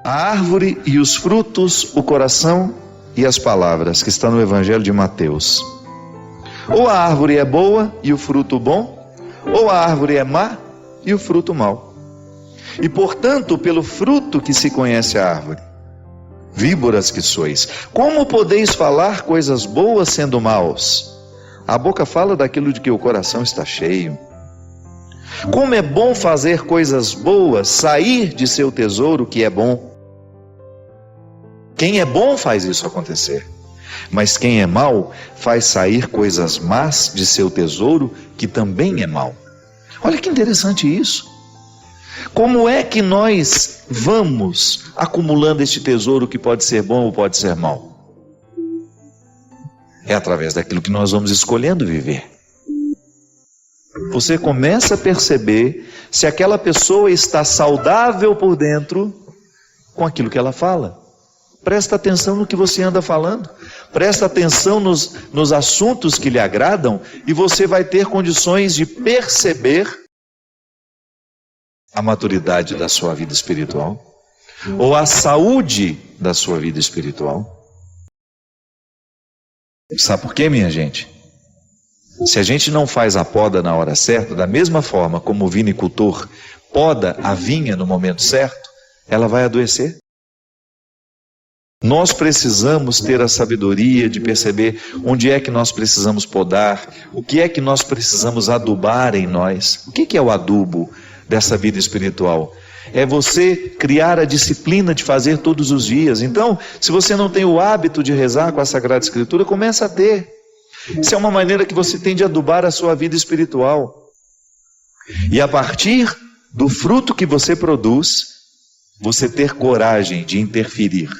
A árvore e os frutos, o coração e as palavras, que está no Evangelho de Mateus. Ou a árvore é boa e o fruto bom, ou a árvore é má e o fruto mau. E portanto, pelo fruto que se conhece a árvore. Víboras que sois, como podeis falar coisas boas sendo maus? A boca fala daquilo de que o coração está cheio. Como é bom fazer coisas boas, sair de seu tesouro que é bom. Quem é bom faz isso acontecer, mas quem é mau faz sair coisas más de seu tesouro que também é mau. Olha que interessante isso. Como é que nós vamos acumulando este tesouro que pode ser bom ou pode ser mau? É através daquilo que nós vamos escolhendo viver. Você começa a perceber se aquela pessoa está saudável por dentro com aquilo que ela fala. Presta atenção no que você anda falando. Presta atenção nos assuntos que lhe agradam e você vai ter condições de perceber a maturidade da sua vida espiritual ou a saúde da sua vida espiritual. Sabe por quê, minha gente? Se a gente não faz a poda na hora certa, da mesma forma como o vinicultor poda a vinha no momento certo, ela vai adoecer. Nós precisamos ter a sabedoria de perceber onde é que nós precisamos podar, o que é que nós precisamos adubar em nós. O que é o adubo dessa vida espiritual? É você criar a disciplina de fazer todos os dias. Então, se você não tem o hábito de rezar com a Sagrada Escritura, começa a ter. Isso é uma maneira que você tem de adubar a sua vida espiritual. E a partir do fruto que você produz, você ter coragem de interferir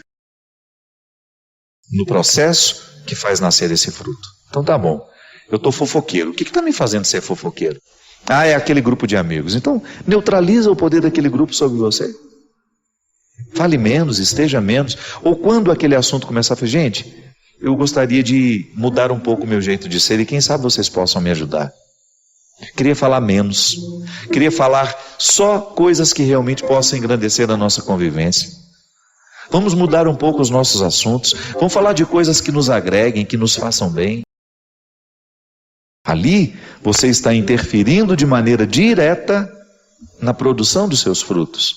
no processo que faz nascer esse fruto. Então tá bom, eu estou fofoqueiro. O que está me fazendo ser fofoqueiro? Ah, é aquele grupo de amigos. Então, neutraliza o poder daquele grupo sobre você. Fale menos, esteja menos. Ou quando aquele assunto começar a falar, gente, eu gostaria de mudar um pouco o meu jeito de ser e quem sabe vocês possam me ajudar. Queria falar menos. Queria falar só coisas que realmente possam engrandecer a nossa convivência. Vamos mudar um pouco os nossos assuntos. Vamos falar de coisas que nos agreguem, que nos façam bem. Ali, você está interferindo de maneira direta na produção dos seus frutos.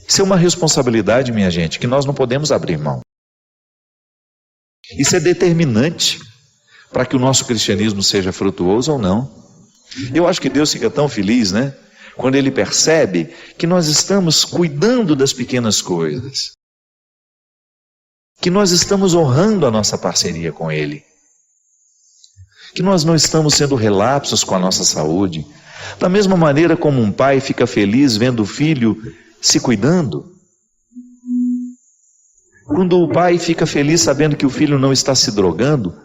Isso é uma responsabilidade, minha gente, que nós não podemos abrir mão. Isso é determinante para que o nosso cristianismo seja frutuoso ou não. Eu acho que Deus fica tão feliz, né? Quando Ele percebe que nós estamos cuidando das pequenas coisas. Que nós estamos honrando a nossa parceria com Ele. Que nós não estamos sendo relapsos com a nossa saúde. Da mesma maneira como um pai fica feliz vendo o filho se cuidando. Quando o pai fica feliz sabendo que o filho não está se drogando.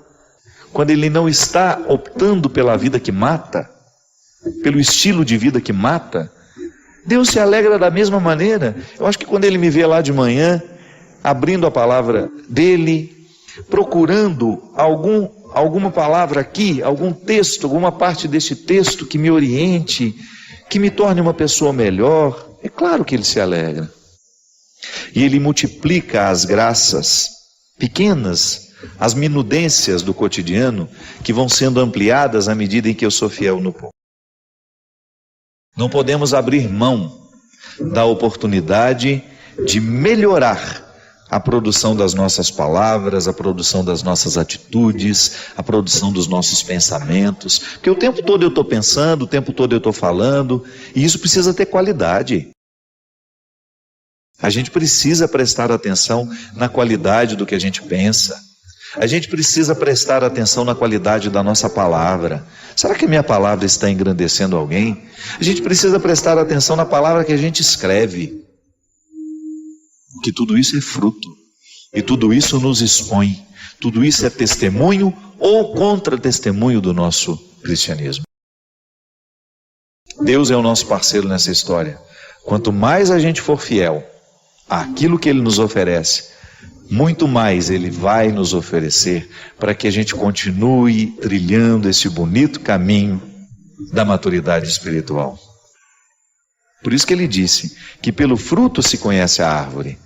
Quando ele não está optando pela vida que mata. Pelo estilo de vida que mata. Deus se alegra da mesma maneira. Eu acho que quando Ele me vê lá de manhã, abrindo a palavra dEle, procurando alguma palavra aqui, algum texto, alguma parte deste texto que me oriente, que me torne uma pessoa melhor, é claro que Ele se alegra. E Ele multiplica as graças pequenas, as minudências do cotidiano, que vão sendo ampliadas à medida em que eu sou fiel no pouco. Não podemos abrir mão da oportunidade de melhorar a produção das nossas palavras, a produção das nossas atitudes, a produção dos nossos pensamentos, porque o tempo todo eu estou pensando, o tempo todo eu estou falando, e isso precisa ter qualidade. A gente precisa prestar atenção na qualidade do que a gente pensa. A gente precisa prestar atenção na qualidade da nossa palavra. Será que a minha palavra está engrandecendo alguém? A gente precisa prestar atenção na palavra que a gente escreve. Porque tudo isso é fruto. E tudo isso nos expõe. Tudo isso é testemunho ou contra-testemunho do nosso cristianismo. Deus é o nosso parceiro nessa história. Quanto mais a gente for fiel àquilo que Ele nos oferece, muito mais Ele vai nos oferecer para que a gente continue trilhando esse bonito caminho da maturidade espiritual. Por isso que ele disse que pelo fruto se conhece a árvore.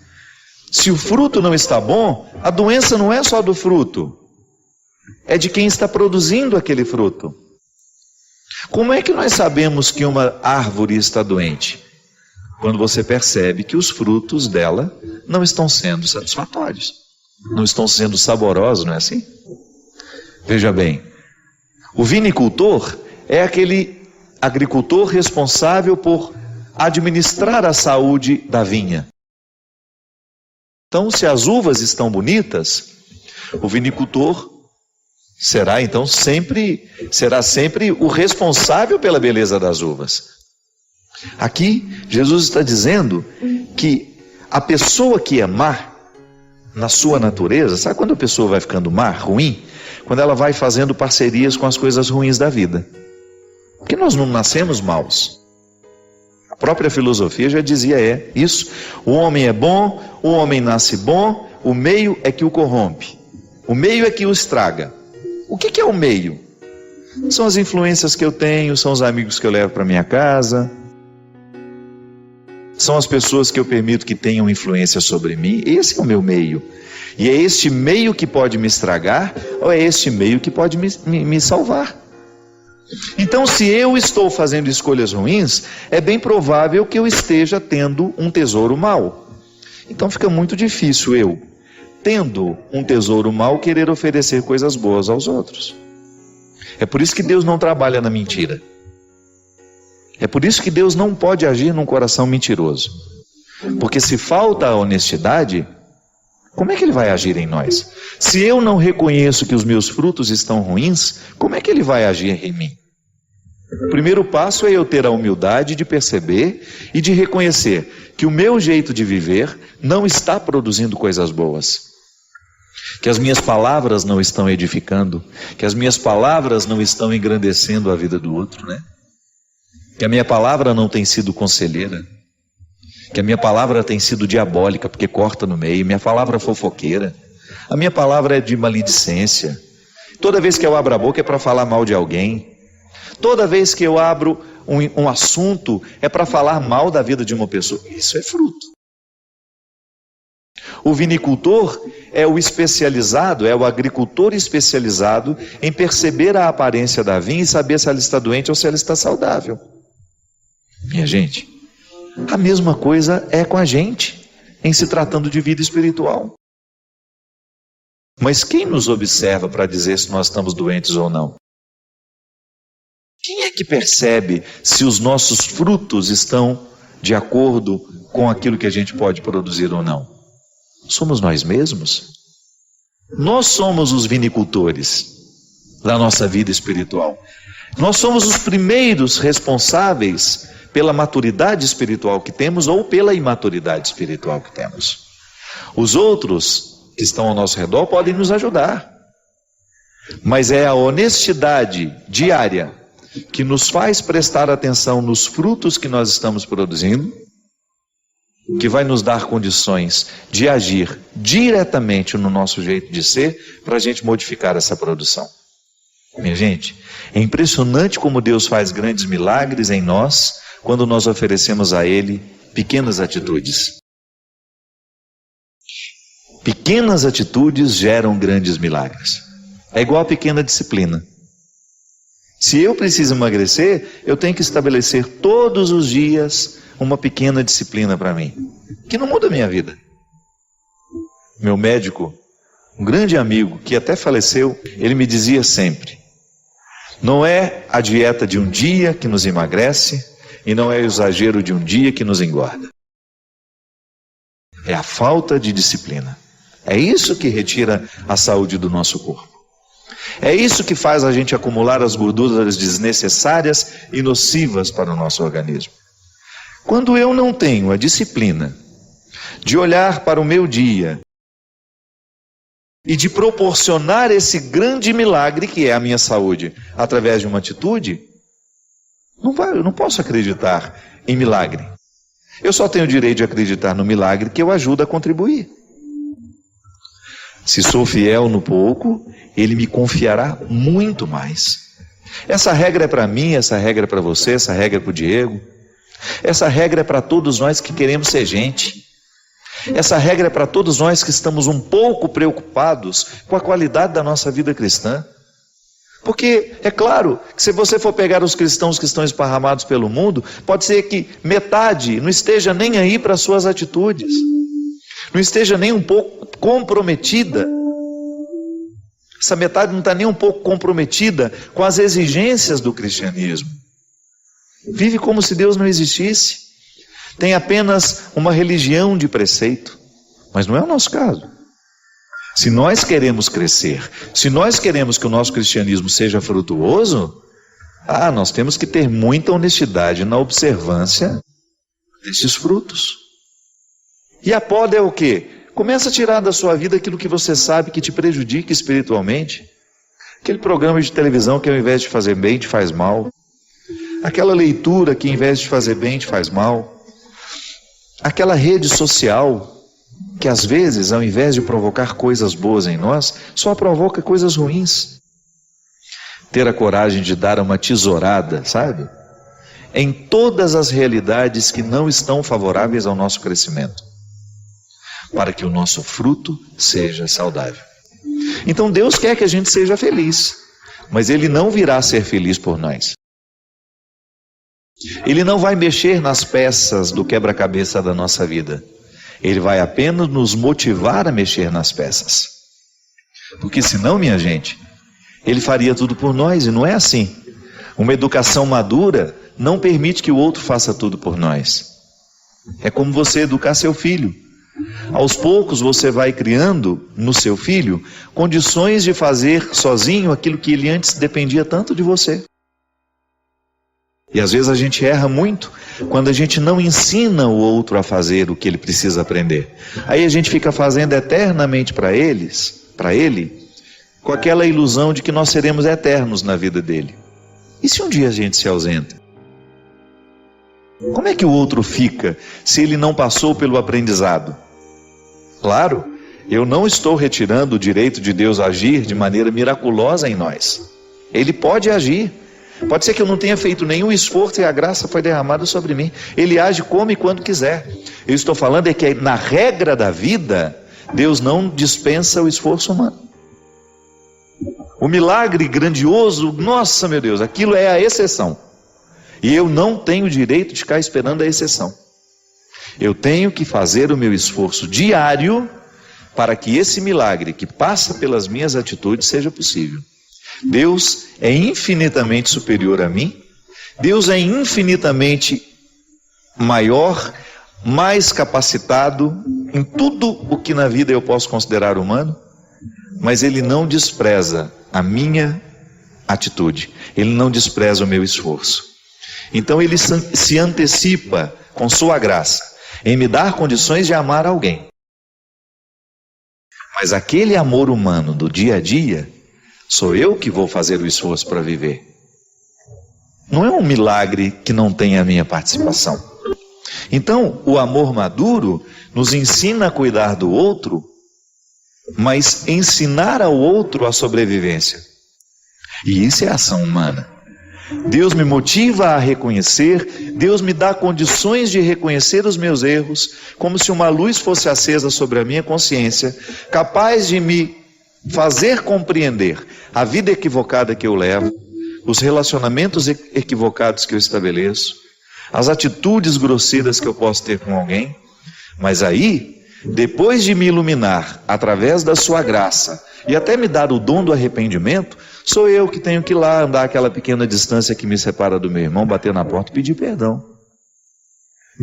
Se o fruto não está bom, a doença não é só do fruto, é de quem está produzindo aquele fruto. Como é que nós sabemos que uma árvore está doente? Quando você percebe que os frutos dela não estão sendo satisfatórios, não estão sendo saborosos, não é assim? Veja bem, o vinicultor é aquele agricultor responsável por administrar a saúde da vinha. Então, se as uvas estão bonitas, o vinicultor será sempre o responsável pela beleza das uvas. Aqui, Jesus está dizendo que a pessoa que é má na sua natureza, sabe quando a pessoa vai ficando má, ruim? Quando ela vai fazendo parcerias com as coisas ruins da vida. Porque nós não nascemos maus. A própria filosofia já dizia isso. O homem é bom, o homem nasce bom, o meio é que o corrompe. O meio é que o estraga. O que é o meio? São as influências que eu tenho, são os amigos que eu levo para minha casa, são as pessoas que eu permito que tenham influência sobre mim. Esse é o meu meio. E é este meio que pode me estragar, ou é este meio que pode me salvar. Então, se eu estou fazendo escolhas ruins, é bem provável que eu esteja tendo um tesouro mau. Então fica muito difícil eu, tendo um tesouro mau, querer oferecer coisas boas aos outros. É por isso que Deus não trabalha na mentira. É por isso que Deus não pode agir num coração mentiroso. Porque se falta a honestidade, como é que Ele vai agir em nós? Se eu não reconheço que os meus frutos estão ruins, como é que Ele vai agir em mim? O primeiro passo é eu ter a humildade de perceber e de reconhecer que o meu jeito de viver não está produzindo coisas boas. Que as minhas palavras não estão edificando, que as minhas palavras não estão engrandecendo a vida do outro, né? Que a minha palavra não tem sido conselheira, que a minha palavra tem sido diabólica, porque corta no meio, minha palavra é fofoqueira, a minha palavra é de maledicência. Toda vez que eu abro a boca é para falar mal de alguém, toda vez que eu abro um assunto é para falar mal da vida de uma pessoa. Isso é fruto. O vinicultor é o especializado, é o agricultor especializado em perceber a aparência da vinha e saber se ela está doente ou se ela está saudável. Minha gente, a mesma coisa é com a gente, em se tratando de vida espiritual. Mas quem nos observa para dizer se nós estamos doentes ou não? Quem é que percebe se os nossos frutos estão de acordo com aquilo que a gente pode produzir ou não? Somos nós mesmos. Nós somos os vinicultores da nossa vida espiritual. Nós somos os primeiros responsáveis pela maturidade espiritual que temos ou pela imaturidade espiritual que temos. Os outros que estão ao nosso redor podem nos ajudar, mas é a honestidade diária que nos faz prestar atenção nos frutos que nós estamos produzindo, que vai nos dar condições de agir diretamente no nosso jeito de ser, para a gente modificar essa produção. Minha gente, é impressionante como Deus faz grandes milagres em nós, quando nós oferecemos a Ele pequenas atitudes. Pequenas atitudes geram grandes milagres. É igual a pequena disciplina. Se eu preciso emagrecer, eu tenho que estabelecer todos os dias uma pequena disciplina para mim, que não muda a minha vida. Meu médico, um grande amigo, que até faleceu, ele me dizia sempre: não é a dieta de um dia que nos emagrece, e não é o exagero de um dia que nos engorda. É a falta de disciplina. É isso que retira a saúde do nosso corpo. É isso que faz a gente acumular as gorduras desnecessárias e nocivas para o nosso organismo. Quando eu não tenho a disciplina de olhar para o meu dia e de proporcionar esse grande milagre que é a minha saúde através de uma atitude, eu não posso acreditar em milagre. Eu só tenho o direito de acreditar no milagre que eu ajudo a contribuir. Se sou fiel no pouco, Ele me confiará muito mais. Essa regra é para mim, essa regra é para você, essa regra é para o Diego. Essa regra é para todos nós que queremos ser gente. Essa regra é para todos nós que estamos um pouco preocupados com a qualidade da nossa vida cristã. Porque é claro que se você for pegar os cristãos que estão esparramados pelo mundo, pode ser que metade não esteja nem aí para as suas atitudes, não esteja nem um pouco comprometida. Essa metade não está nem um pouco comprometida com as exigências do cristianismo. Vive como se Deus não existisse. Tem apenas uma religião de preceito. Mas não é o nosso caso. Se nós queremos crescer, se nós queremos que o nosso cristianismo seja frutuoso, nós temos que ter muita honestidade na observância desses frutos. E a poda é o quê? Começa a tirar da sua vida aquilo que você sabe que te prejudica espiritualmente. Aquele programa de televisão que ao invés de fazer bem te faz mal. Aquela leitura que ao invés de fazer bem te faz mal. Aquela rede social que às vezes, ao invés de provocar coisas boas em nós, só provoca coisas ruins. Ter a coragem de dar uma tesourada, sabe? Em todas as realidades que não estão favoráveis ao nosso crescimento, para que o nosso fruto seja saudável. Então Deus quer que a gente seja feliz, mas Ele não virá ser feliz por nós. Ele não vai mexer nas peças do quebra-cabeça da nossa vida. Ele vai apenas nos motivar a mexer nas peças. Porque senão, minha gente, Ele faria tudo por nós, e não é assim. Uma educação madura não permite que o outro faça tudo por nós. É como você educar seu filho. Aos poucos você vai criando no seu filho condições de fazer sozinho aquilo que ele antes dependia tanto de você. E às vezes a gente erra muito quando a gente não ensina o outro a fazer o que ele precisa aprender. Aí a gente fica fazendo eternamente para ele, com aquela ilusão de que nós seremos eternos na vida dele. E se um dia a gente se ausenta? Como é que o outro fica se ele não passou pelo aprendizado? Claro, eu não estou retirando o direito de Deus agir de maneira miraculosa em nós. Ele pode agir. Pode ser que eu não tenha feito nenhum esforço e a graça foi derramada sobre mim. Ele age como e quando quiser. Eu estou falando é que na regra da vida, Deus não dispensa o esforço humano. O milagre grandioso, nossa meu Deus, aquilo é a exceção. E eu não tenho direito de ficar esperando a exceção. Eu tenho que fazer o meu esforço diário para que esse milagre que passa pelas minhas atitudes seja possível. Deus é infinitamente superior a mim, Deus é infinitamente maior, mais capacitado em tudo o que na vida eu posso considerar humano, mas Ele não despreza a minha atitude, Ele não despreza o meu esforço. Então Ele se antecipa com sua graça em me dar condições de amar alguém. Mas aquele amor humano do dia a dia, sou eu que vou fazer o esforço para viver. Não é um milagre que não tenha a minha participação. Então, o amor maduro nos ensina a cuidar do outro, mas ensinar ao outro a sobrevivência. E isso é ação humana. Deus me motiva a reconhecer, Deus me dá condições de reconhecer os meus erros, como se uma luz fosse acesa sobre a minha consciência, capaz de me fazer compreender a vida equivocada que eu levo, os relacionamentos equivocados que eu estabeleço, as atitudes grosseiras que eu posso ter com alguém. Mas aí, depois de me iluminar através da sua graça e até me dar o dom do arrependimento, sou eu que tenho que ir lá andar aquela pequena distância que me separa do meu irmão, bater na porta e pedir perdão.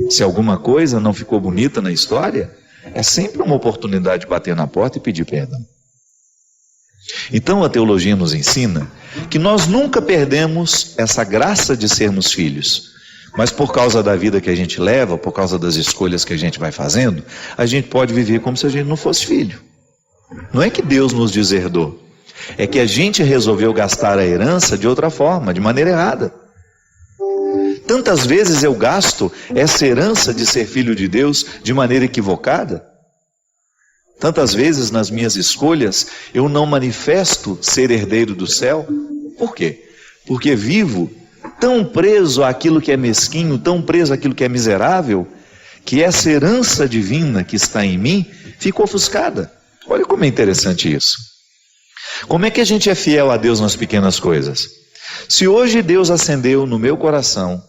Se alguma coisa não ficou bonita na história, é sempre uma oportunidade de bater na porta e pedir perdão. Então a teologia nos ensina que nós nunca perdemos essa graça de sermos filhos, mas por causa da vida que a gente leva, por causa das escolhas que a gente vai fazendo, a gente pode viver como se a gente não fosse filho. Não é que Deus nos deserdou, é que a gente resolveu gastar a herança de outra forma, de maneira errada. Tantas vezes eu gasto essa herança de ser filho de Deus de maneira equivocada. Tantas vezes nas minhas escolhas eu não manifesto ser herdeiro do céu. Por quê? Porque vivo tão preso àquilo que é mesquinho, tão preso àquilo que é miserável, que essa herança divina que está em mim ficou ofuscada. Olha como é interessante isso. Como é que a gente é fiel a Deus nas pequenas coisas? Se hoje Deus acendeu no meu coração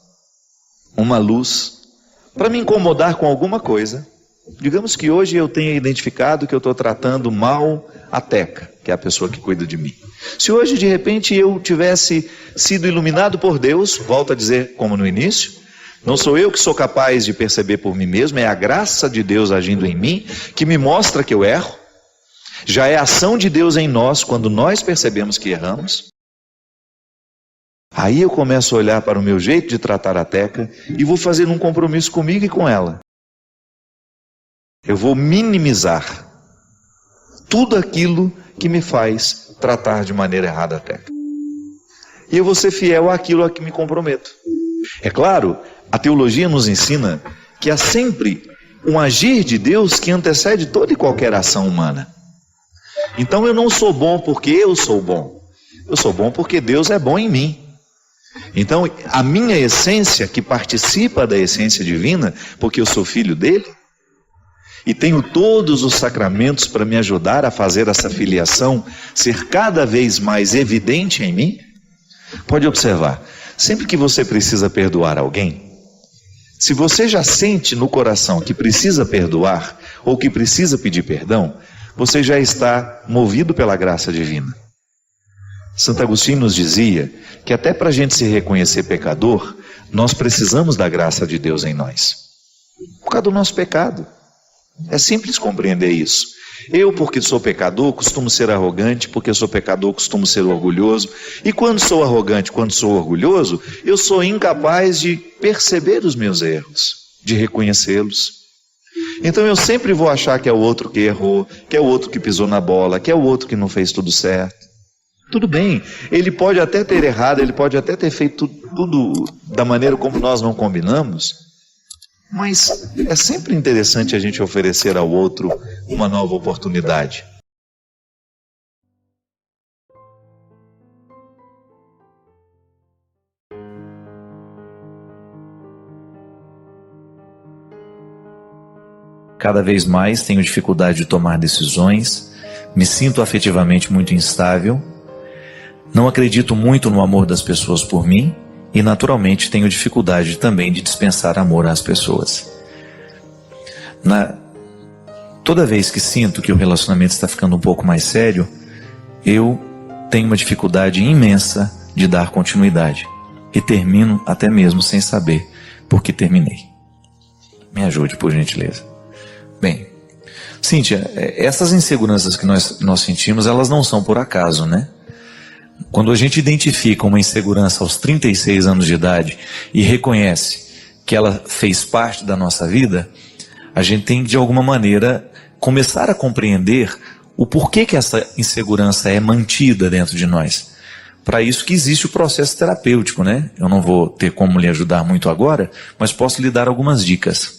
uma luz para me incomodar com alguma coisa, digamos que hoje eu tenha identificado que eu estou tratando mal a Teca, que é a pessoa que cuida de mim. Se hoje de repente eu tivesse sido iluminado por Deus, volto a dizer como no início, não sou eu que sou capaz de perceber por mim mesmo, é a graça de Deus agindo em mim que me mostra que eu erro. Já é a ação de Deus em nós quando nós percebemos que erramos. Aí eu começo a olhar para o meu jeito de tratar a Teca e vou fazer um compromisso comigo e com ela. Eu vou minimizar tudo aquilo que me faz tratar de maneira errada a Teca. E eu vou ser fiel àquilo a que me comprometo. É claro, a teologia nos ensina que há sempre um agir de Deus que antecede toda e qualquer ação humana. Então eu não sou bom porque eu sou bom. Eu sou bom porque Deus é bom em mim. Então a minha essência, que participa da essência divina, porque eu sou filho dele, e tenho todos os sacramentos para me ajudar a fazer essa filiação ser cada vez mais evidente em mim. Pode observar, sempre que você precisa perdoar alguém, se você já sente no coração que precisa perdoar ou que precisa pedir perdão, você já está movido pela graça divina. Santo Agostinho nos dizia que até para a gente se reconhecer pecador, nós precisamos da graça de Deus em nós, por causa do nosso pecado. É simples compreender isso. Eu, porque sou pecador, costumo ser arrogante, porque sou pecador, costumo ser orgulhoso. E quando sou arrogante, quando sou orgulhoso, eu sou incapaz de perceber os meus erros, de reconhecê-los. Então eu sempre vou achar que é o outro que errou, que é o outro que pisou na bola, que é o outro que não fez tudo certo. Tudo bem, ele pode até ter errado, ele pode até ter feito tudo da maneira como nós não combinamos, mas é sempre interessante a gente oferecer ao outro uma nova oportunidade. Cada vez mais tenho dificuldade de tomar decisões, me sinto afetivamente muito instável, não acredito muito no amor das pessoas por mim e naturalmente tenho dificuldade também de dispensar amor às pessoas. Toda vez que sinto que o relacionamento está ficando um pouco mais sério, eu tenho uma dificuldade imensa de dar continuidade e termino até mesmo sem saber por que terminei. Me ajude, por gentileza. Bem, Cíntia, essas inseguranças que nós sentimos, elas não são por acaso, né? Quando a gente identifica uma insegurança aos 36 anos de idade e reconhece que ela fez parte da nossa vida, a gente tem que, de alguma maneira, começar a compreender o porquê que essa insegurança é mantida dentro de nós. Para isso que existe o processo terapêutico, né? Eu não vou ter como lhe ajudar muito agora, mas posso lhe dar algumas dicas.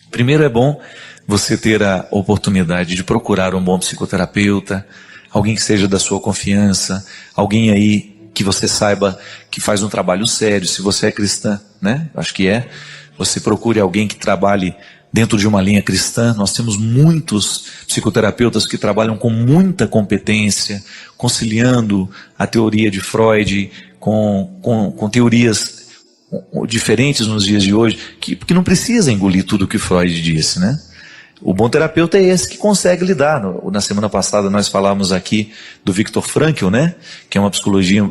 Primeiro, é bom você ter a oportunidade de procurar um bom psicoterapeuta, alguém que seja da sua confiança, alguém aí que você saiba que faz um trabalho sério. Se você é cristã, né? Acho que é. Você procure alguém que trabalhe dentro de uma linha cristã. Nós temos muitos psicoterapeutas que trabalham com muita competência, conciliando a teoria de Freud com teorias diferentes nos dias de hoje, que não precisa engolir tudo o que Freud disse, né? O bom terapeuta é esse que consegue lidar. Na semana passada nós falamos aqui do Viktor Frankl, né? Que é uma psicologia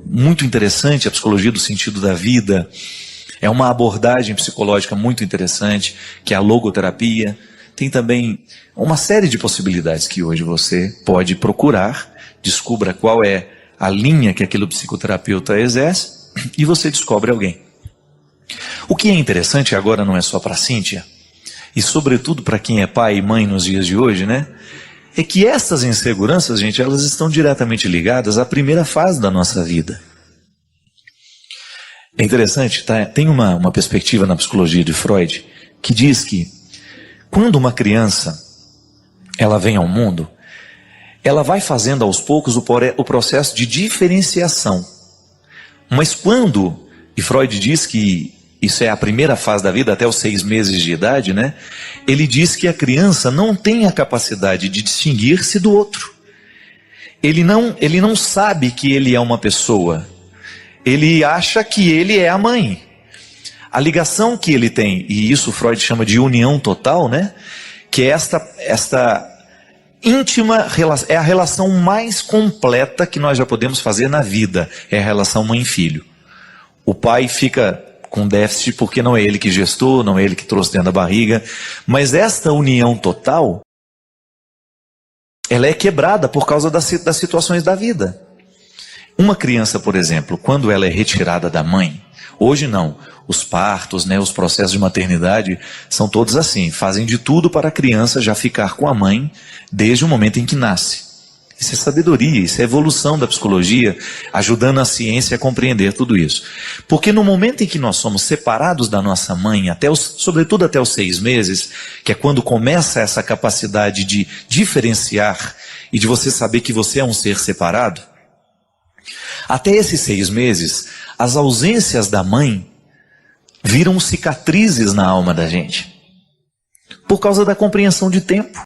muito interessante, a psicologia do sentido da vida. É uma abordagem psicológica muito interessante, que é a logoterapia. Tem também uma série de possibilidades que hoje você pode procurar, descubra qual é a linha que aquele psicoterapeuta exerce e você descobre alguém. O que é interessante agora não é só para a Cíntia, e sobretudo para quem é pai e mãe nos dias de hoje, né? É que essas inseguranças, gente, elas estão diretamente ligadas à primeira fase da nossa vida. É interessante, tá? Tem uma perspectiva na psicologia de Freud que diz que quando uma criança ela vem ao mundo, ela vai fazendo aos poucos o processo de diferenciação Mas quando, e Freud diz que isso é a primeira fase da vida, até os 6 meses de idade, né? Ele diz que a criança não tem a capacidade de distinguir-se do outro. Ele não sabe que ele é uma pessoa. Ele acha que ele é a mãe. A ligação que ele tem, e isso Freud chama de união total, né? Que é esta íntima relação, é a relação mais completa que nós já podemos fazer na vida. É a relação mãe-filho. O pai fica com déficit porque não é ele que gestou, não é ele que trouxe dentro da barriga. Mas esta união total, ela é quebrada por causa das situações da vida. Uma criança, por exemplo, quando ela é retirada da mãe, hoje não, os partos, né, os processos de maternidade são todos assim, fazem de tudo para a criança já ficar com a mãe desde o momento em que nasce. Isso é sabedoria, isso é evolução da psicologia, ajudando a ciência a compreender tudo isso. Porque no momento em que nós somos separados da nossa mãe, sobretudo até os 6 meses, que é quando começa essa capacidade de diferenciar e de você saber que você é um ser separado, até esses 6 meses, as ausências da mãe viram cicatrizes na alma da gente, por causa da compreensão de tempo.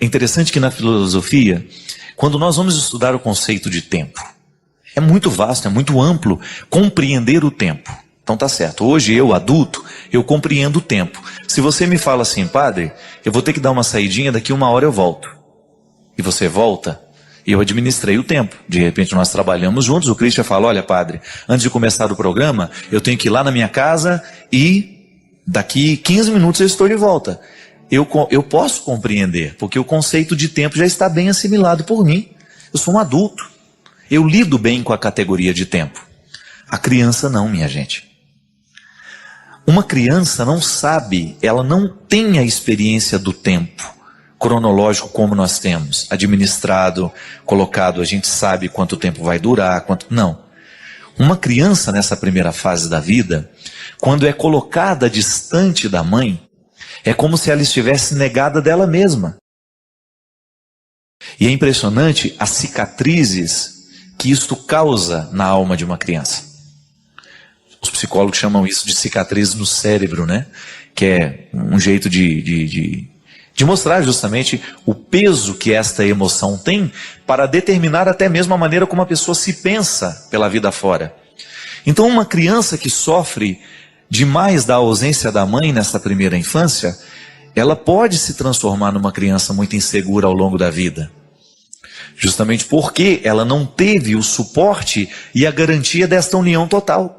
É interessante que na filosofia, quando nós vamos estudar o conceito de tempo, é muito vasto, é muito amplo compreender o tempo. Então tá certo, hoje eu, adulto, eu compreendo o tempo. Se você me fala assim, padre, eu vou ter que dar uma saidinha, daqui 1 hora eu volto. E você volta, e eu administrei o tempo. De repente nós trabalhamos juntos, o Christian fala, olha padre, antes de começar o programa, eu tenho que ir lá na minha casa e daqui 15 minutos eu estou de volta. Eu posso compreender, porque o conceito de tempo já está bem assimilado por mim. Eu sou um adulto. Eu lido bem com a categoria de tempo. A criança não, minha gente. Uma criança não sabe, ela não tem a experiência do tempo cronológico como nós temos, administrado, colocado, a gente sabe quanto tempo vai durar, não. Uma criança nessa primeira fase da vida, quando é colocada distante da mãe, é como se ela estivesse negada dela mesma. E é impressionante as cicatrizes que isto causa na alma de uma criança. Os psicólogos chamam isso de cicatrizes no cérebro, né? Que é um jeito de mostrar justamente o peso que esta emoção tem para determinar até mesmo a maneira como a pessoa se pensa pela vida fora. Então uma criança que sofre demais da ausência da mãe nessa primeira infância, ela pode se transformar numa criança muito insegura ao longo da vida. Justamente porque ela não teve o suporte e a garantia desta união total.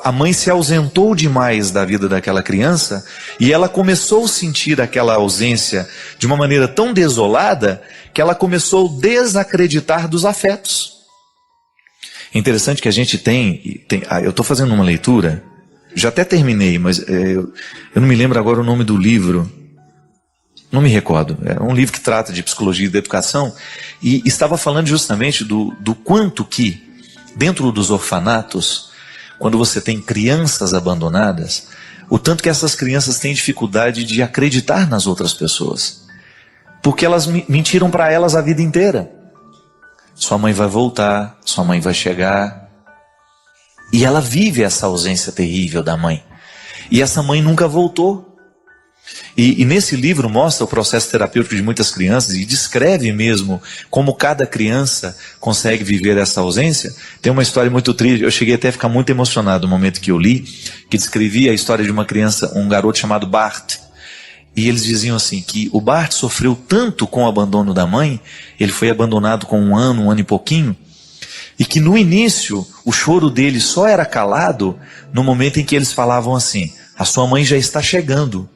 A mãe se ausentou demais da vida daquela criança e ela começou a sentir aquela ausência de uma maneira tão desolada que ela começou a desacreditar dos afetos. É interessante que a gente eu estou fazendo uma leitura, já até terminei, mas eu não me lembro agora o nome do livro, não me recordo, é um livro que trata de psicologia e da educação, e estava falando justamente do quanto que, dentro dos orfanatos, quando você tem crianças abandonadas, o tanto que essas crianças têm dificuldade de acreditar nas outras pessoas, porque elas mentiram para elas a vida inteira. Sua mãe vai voltar, sua mãe vai chegar. E ela vive essa ausência terrível da mãe. E essa mãe nunca voltou. E nesse livro mostra o processo terapêutico de muitas crianças e descreve mesmo como cada criança consegue viver essa ausência. Tem uma história muito triste, eu cheguei até a ficar muito emocionado no momento que eu li, que descrevia a história de uma criança, um garoto chamado Bart. E eles diziam assim, que o Bart sofreu tanto com o abandono da mãe, ele foi abandonado com 1 ano e pouquinho, e que no início o choro dele só era calado no momento em que eles falavam assim, a sua mãe já está chegando.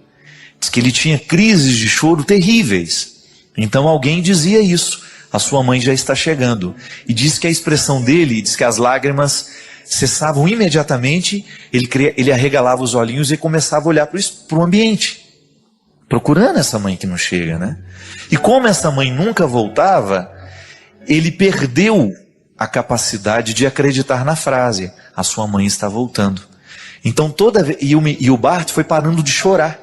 Diz que ele tinha crises de choro terríveis. Então alguém dizia isso, a sua mãe já está chegando. E diz que a expressão dele, diz que as lágrimas cessavam imediatamente, ele arregalava os olhinhos e começava a olhar para o ambiente, procurando essa mãe que não chega, né? E como essa mãe nunca voltava, ele perdeu a capacidade de acreditar na frase, a sua mãe está voltando. Então e o Bart foi parando de chorar.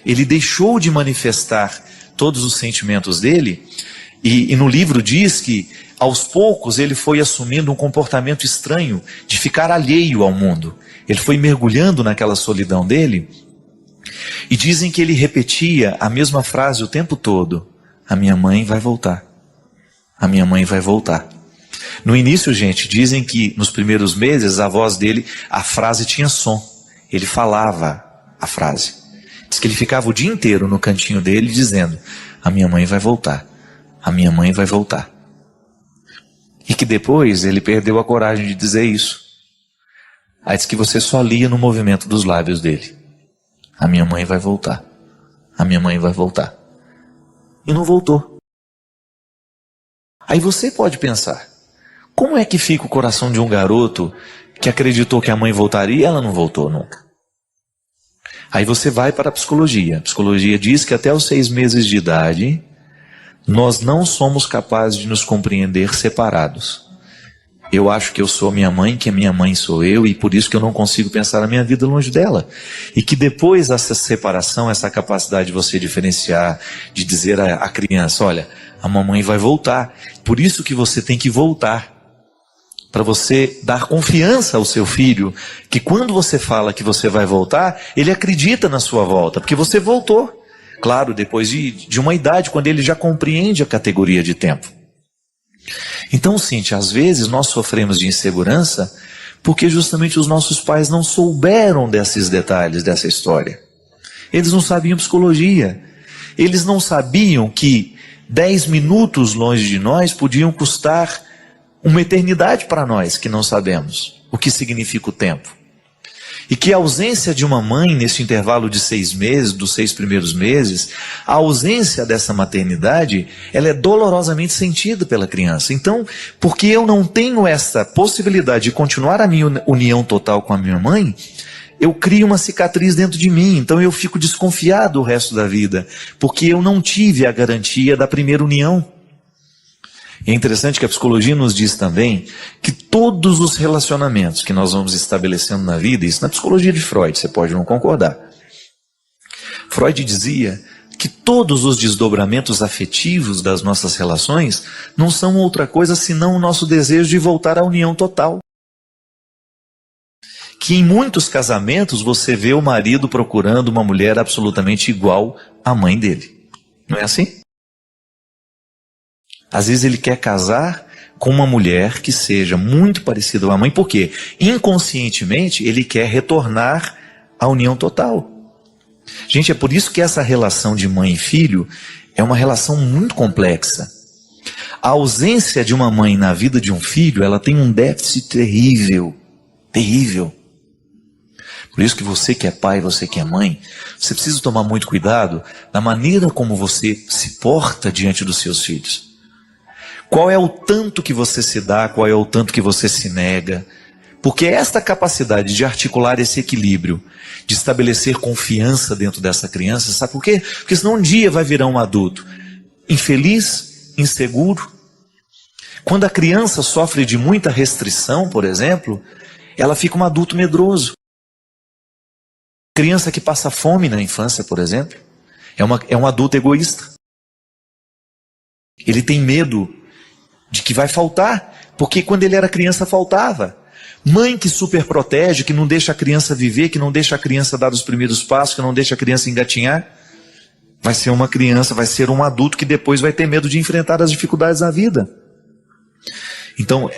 Ele deixou de manifestar todos os sentimentos dele, e no livro diz que aos poucos ele foi assumindo um comportamento estranho de ficar alheio ao mundo. Ele foi mergulhando naquela solidão dele, e dizem que ele repetia a mesma frase o tempo todo: a minha mãe vai voltar, a minha mãe vai voltar. No início, gente, dizem que nos primeiros meses a voz dele, a frase tinha som, ele falava a frase. Diz que ele ficava o dia inteiro no cantinho dele dizendo: a minha mãe vai voltar, a minha mãe vai voltar. E que depois ele perdeu a coragem de dizer isso. Aí diz que você só lia no movimento dos lábios dele: a minha mãe vai voltar, a minha mãe vai voltar. E não voltou. Aí você pode pensar: como é que fica o coração de um garoto que acreditou que a mãe voltaria e ela não voltou nunca? Aí você vai para a psicologia. A psicologia diz que até os 6 meses de idade, nós não somos capazes de nos compreender separados. Eu acho que eu sou minha mãe, que a minha mãe sou eu, e por isso que eu não consigo pensar a minha vida longe dela. E que depois dessa separação, essa capacidade de você diferenciar, de dizer à criança: olha, a mamãe vai voltar. Por isso que você tem que voltar. Para você dar confiança ao seu filho, que quando você fala que você vai voltar, ele acredita na sua volta, porque você voltou. Claro, depois de uma idade, quando ele já compreende a categoria de tempo. Então, Cíntia, às vezes nós sofremos de insegurança porque justamente os nossos pais não souberam desses detalhes dessa história. Eles não sabiam psicologia. Eles não sabiam que 10 minutos longe de nós podiam custar uma eternidade para nós, que não sabemos o que significa o tempo. E que a ausência de uma mãe nesse intervalo de 6 meses, dos 6 primeiros meses, a ausência dessa maternidade, ela é dolorosamente sentida pela criança. Então, porque eu não tenho essa possibilidade de continuar a minha união total com a minha mãe, eu crio uma cicatriz dentro de mim. Então eu fico desconfiado o resto da vida, porque eu não tive a garantia da primeira união. E é interessante que a psicologia nos diz também que todos os relacionamentos que nós vamos estabelecendo na vida, isso na psicologia de Freud, você pode não concordar. Freud dizia que todos os desdobramentos afetivos das nossas relações não são outra coisa senão o nosso desejo de voltar à união total. Que em muitos casamentos você vê o marido procurando uma mulher absolutamente igual à mãe dele. Não é assim? Às vezes ele quer casar com uma mulher que seja muito parecida com a mãe, porque inconscientemente ele quer retornar à união total. Gente, é por isso que essa relação de mãe e filho é uma relação muito complexa. A ausência de uma mãe na vida de um filho, ela tem um déficit terrível, terrível. Por isso que você que é pai, você que é mãe, você precisa tomar muito cuidado na maneira como você se porta diante dos seus filhos. Qual é o tanto que você se dá, qual é o tanto que você se nega. Porque esta capacidade de articular esse equilíbrio, de estabelecer confiança dentro dessa criança, sabe por quê? Porque senão um dia vai virar um adulto infeliz, inseguro. Quando a criança sofre de muita restrição, por exemplo, ela fica um adulto medroso. Criança que passa fome na infância, por exemplo, é um adulto egoísta. Ele tem medo de que vai faltar, porque quando ele era criança faltava. Mãe que super protege, que não deixa a criança viver, que não deixa a criança dar os primeiros passos, que não deixa a criança engatinhar, vai ser uma criança, vai ser um adulto que depois vai ter medo de enfrentar as dificuldades da vida. Então,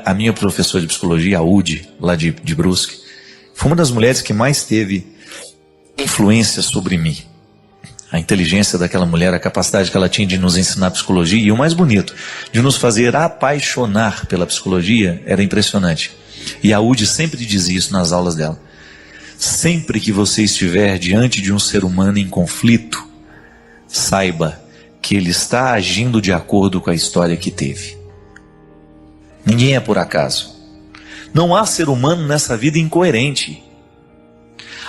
a minha professora de psicologia, a Udi, lá de Brusque, foi uma das mulheres que mais teve influência sobre mim. A inteligência daquela mulher, a capacidade que ela tinha de nos ensinar psicologia, e o mais bonito, de nos fazer apaixonar pela psicologia, era impressionante. E a Udi sempre dizia isso nas aulas dela. Sempre que você estiver diante de um ser humano em conflito, saiba que ele está agindo de acordo com a história que teve. Ninguém é por acaso. Não há ser humano nessa vida incoerente.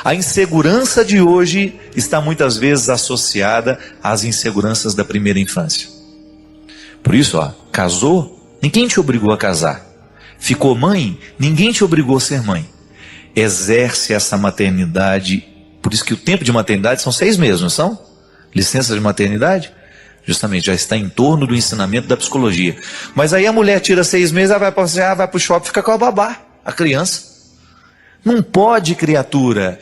A insegurança de hoje está muitas vezes associada às inseguranças da primeira infância. Por isso, casou, ninguém te obrigou a casar. Ficou mãe, ninguém te obrigou a ser mãe. Exerce essa maternidade, por isso que o tempo de maternidade são 6 meses, não são? Licença de maternidade? Justamente, já está em torno do ensinamento da psicologia. Mas aí a mulher tira 6 meses, ela vai passear, vai para o shopping, fica com a babá, a criança. Não pode, criatura.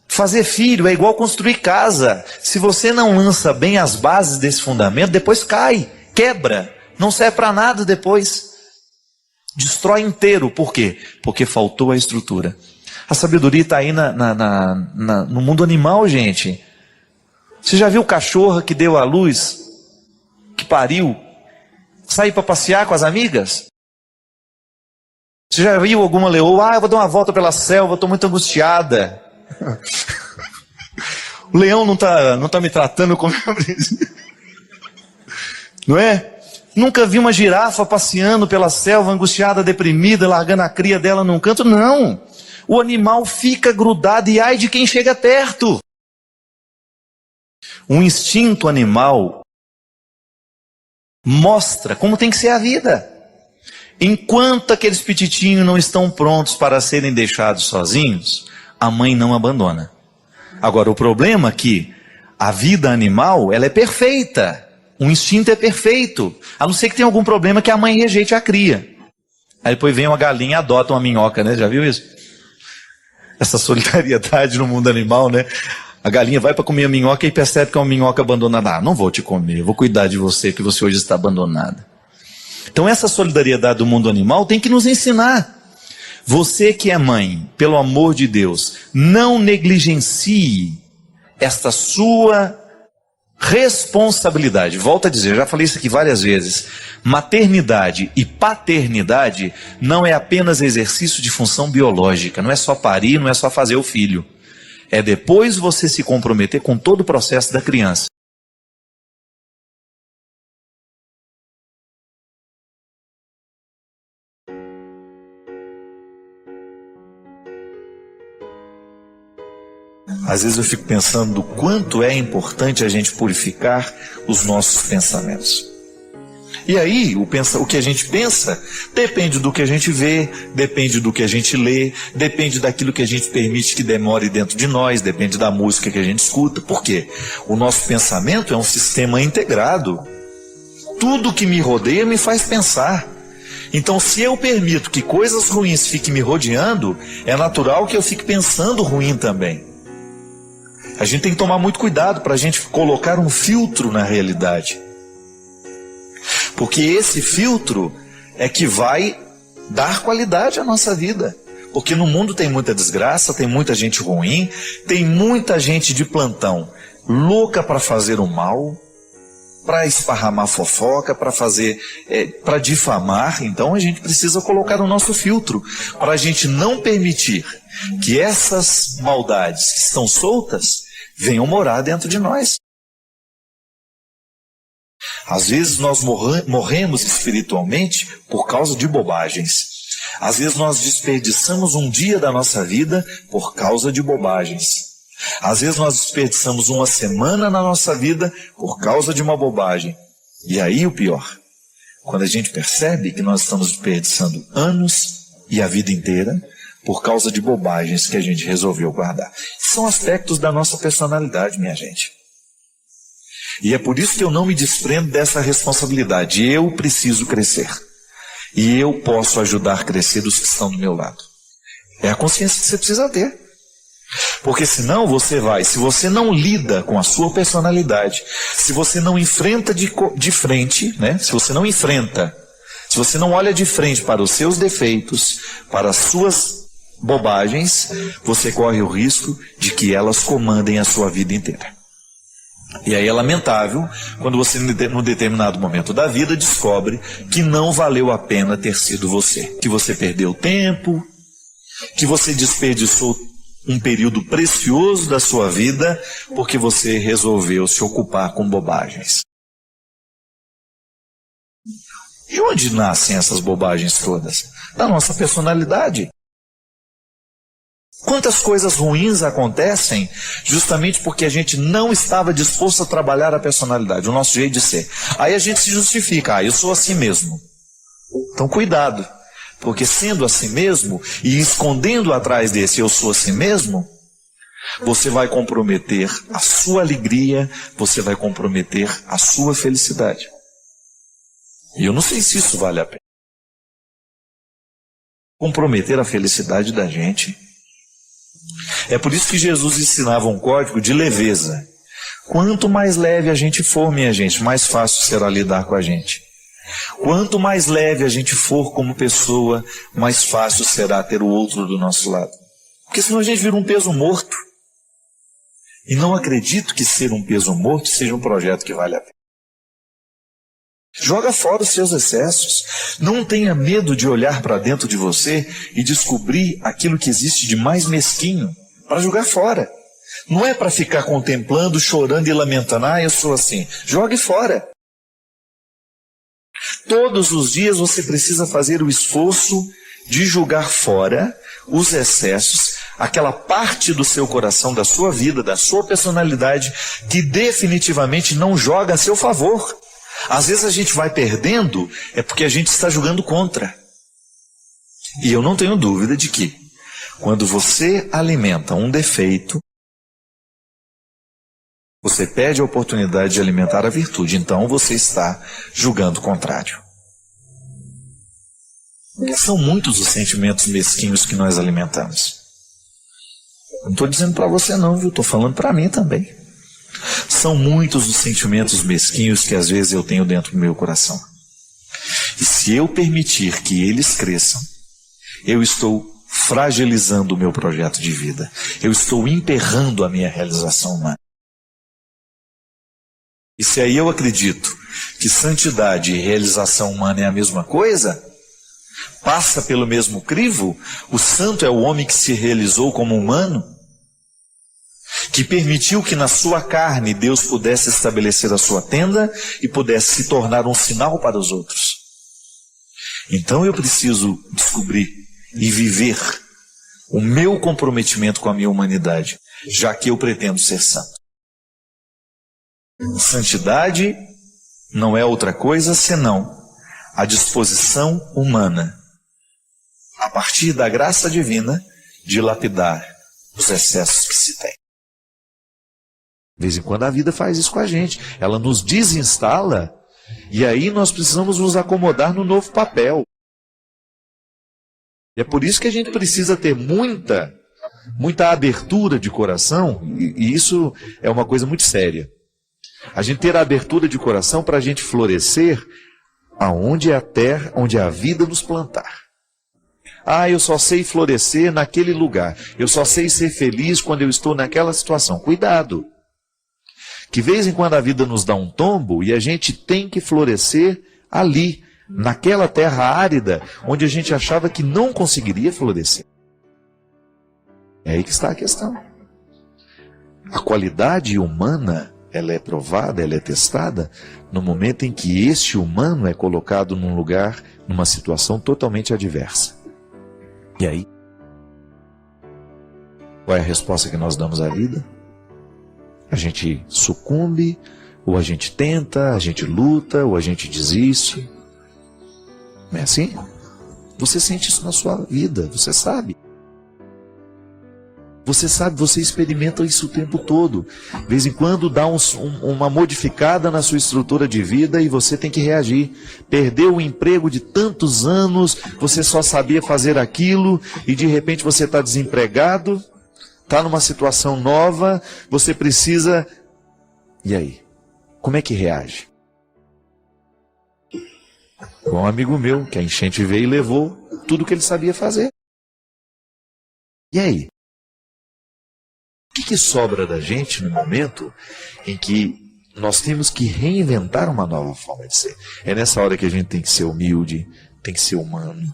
Fazer filho é igual construir casa. Se você não lança bem as bases desse fundamento, depois cai, quebra, não serve para nada depois. Destrói inteiro. Por quê? Porque faltou a estrutura. A sabedoria está aí no mundo animal, gente. Você já viu cachorra que deu à luz, que pariu, sair para passear com as amigas? Você já viu alguma leoa? Eu vou dar uma volta pela selva, estou muito angustiada. O leão não tá me tratando como eu preciso. Não é? Nunca vi uma girafa passeando pela selva, angustiada, deprimida, largando a cria dela num canto. Não. O animal fica grudado e ai de quem chega perto. Um instinto animal mostra como tem que ser a vida. Enquanto aqueles pititinhos não estão prontos para serem deixados sozinhos, a mãe não abandona. Agora, o problema é que a vida animal, ela é perfeita. O instinto é perfeito. A não ser que tenha algum problema que a mãe rejeite a cria. Aí depois vem uma galinha e adota uma minhoca, né? Já viu isso? Essa solidariedade no mundo animal, né? A galinha vai para comer a minhoca e percebe que é uma minhoca abandonada. Ah, não vou te comer, vou cuidar de você, que você hoje está abandonada. Então essa solidariedade do mundo animal tem que nos ensinar. Você que é mãe, pelo amor de Deus, não negligencie esta sua responsabilidade. Volto a dizer, já falei isso aqui várias vezes. Maternidade e paternidade não é apenas exercício de função biológica. Não é só parir, não é só fazer o filho. É depois você se comprometer com todo o processo da criança. Às vezes eu fico pensando do quanto é importante a gente purificar os nossos pensamentos. E aí, o que a gente pensa depende do que a gente vê, depende do que a gente lê, depende daquilo que a gente permite que demore dentro de nós, depende da música que a gente escuta. Por quê? O nosso pensamento é um sistema integrado. Tudo que me rodeia me faz pensar. Então, se eu permito que coisas ruins fiquem me rodeando, é natural que eu fique pensando ruim também. A gente tem que tomar muito cuidado para a gente colocar um filtro na realidade. Porque esse filtro é que vai dar qualidade à nossa vida. Porque no mundo tem muita desgraça, tem muita gente ruim, tem muita gente de plantão louca para fazer o mal, para esparramar fofoca, para difamar. Então a gente precisa colocar o nosso filtro para a gente não permitir que essas maldades que estão soltas venham morar dentro de nós. Às vezes nós morremos espiritualmente por causa de bobagens. Às vezes nós desperdiçamos um dia da nossa vida por causa de bobagens. Às vezes nós desperdiçamos uma semana na nossa vida por causa de uma bobagem. E aí o pior, quando a gente percebe que nós estamos desperdiçando anos e a vida inteira por causa de bobagens que a gente resolveu guardar. São aspectos da nossa personalidade, minha gente. E é por isso que eu não me desprendo dessa responsabilidade. Eu preciso crescer. E eu posso ajudar a crescer os que estão do meu lado. É a consciência que você precisa ter. Porque senão se você não lida com a sua personalidade, se você não enfrenta de frente, né? Se você não olha de frente para os seus defeitos, para as suas bobagens, você corre o risco de que elas comandem a sua vida inteira. E aí é lamentável quando você, num determinado momento da vida, descobre que não valeu a pena ter sido você. Que você perdeu tempo, que você desperdiçou um período precioso da sua vida porque você resolveu se ocupar com bobagens. De onde nascem essas bobagens todas? Da nossa personalidade. Quantas coisas ruins acontecem justamente porque a gente não estava disposto a trabalhar a personalidade, o nosso jeito de ser. Aí a gente se justifica, eu sou assim mesmo. Então cuidado, porque sendo assim mesmo e escondendo atrás desse eu sou assim mesmo, você vai comprometer a sua alegria, você vai comprometer a sua felicidade. E eu não sei se isso vale a pena. Comprometer a felicidade da gente. É por isso que Jesus ensinava um código de leveza. Quanto mais leve a gente for, minha gente, mais fácil será lidar com a gente. Quanto mais leve a gente for como pessoa, mais fácil será ter o outro do nosso lado. Porque senão a gente vira um peso morto. E não acredito que ser um peso morto seja um projeto que vale a pena. Joga fora os seus excessos. Não tenha medo de olhar para dentro de você e descobrir aquilo que existe de mais mesquinho para jogar fora. Não é para ficar contemplando, chorando e lamentando. Ah, eu sou assim. Jogue fora. Todos os dias você precisa fazer o esforço de jogar fora os excessos, aquela parte do seu coração, da sua vida, da sua personalidade, que definitivamente não joga a seu favor. Às vezes a gente vai perdendo, é porque a gente está jogando contra. E eu não tenho dúvida de que, quando você alimenta um defeito, você perde a oportunidade de alimentar a virtude, então você está julgando o contrário. São muitos os sentimentos mesquinhos que nós alimentamos. Não estou dizendo para você não, viu? Estou falando para mim também. São muitos os sentimentos mesquinhos que às vezes eu tenho dentro do meu coração. E se eu permitir que eles cresçam, eu estou fragilizando o meu projeto de vida. Eu estou emperrando a minha realização humana. E se aí eu acredito que santidade e realização humana é a mesma coisa, passa pelo mesmo crivo, o santo é o homem que se realizou como humano, que permitiu que na sua carne Deus pudesse estabelecer a sua tenda e pudesse se tornar um sinal para os outros. Então eu preciso descobrir e viver o meu comprometimento com a minha humanidade, já que eu pretendo ser santo. Santidade não é outra coisa senão a disposição humana, a partir da graça divina, de lapidar os excessos que se tem. De vez em quando a vida faz isso com a gente. Ela nos desinstala e aí nós precisamos nos acomodar no novo papel. E é por isso que a gente precisa ter muita abertura de coração, e isso é uma coisa muito séria. A gente ter a abertura de coração para a gente florescer aonde é a terra, onde a vida nos plantar. Ah, eu só sei florescer naquele lugar. Eu só sei ser feliz quando eu estou naquela situação. Cuidado! Que de vez em quando a vida nos dá um tombo e a gente tem que florescer ali, naquela terra árida, onde a gente achava que não conseguiria florescer. É aí que está a questão. A qualidade humana, ela é provada, ela é testada no momento em que este humano é colocado num lugar, numa situação totalmente adversa. E aí, qual é a resposta que nós damos à vida? A gente sucumbe, ou a gente tenta, a gente luta, ou a gente desiste. Não é assim? Você sente isso na sua vida, você sabe. Você sabe, você experimenta isso o tempo todo. De vez em quando dá uma modificada na sua estrutura de vida e você tem que reagir. Perdeu o emprego de tantos anos, você só sabia fazer aquilo e de repente você está desempregado, está numa situação nova, você precisa... E aí? Como é que reage? Um amigo meu, que a enchente veio e levou tudo que ele sabia fazer. E aí? O que sobra da gente no momento em que nós temos que reinventar uma nova forma de ser? É nessa hora que a gente tem que ser humilde, tem que ser humano,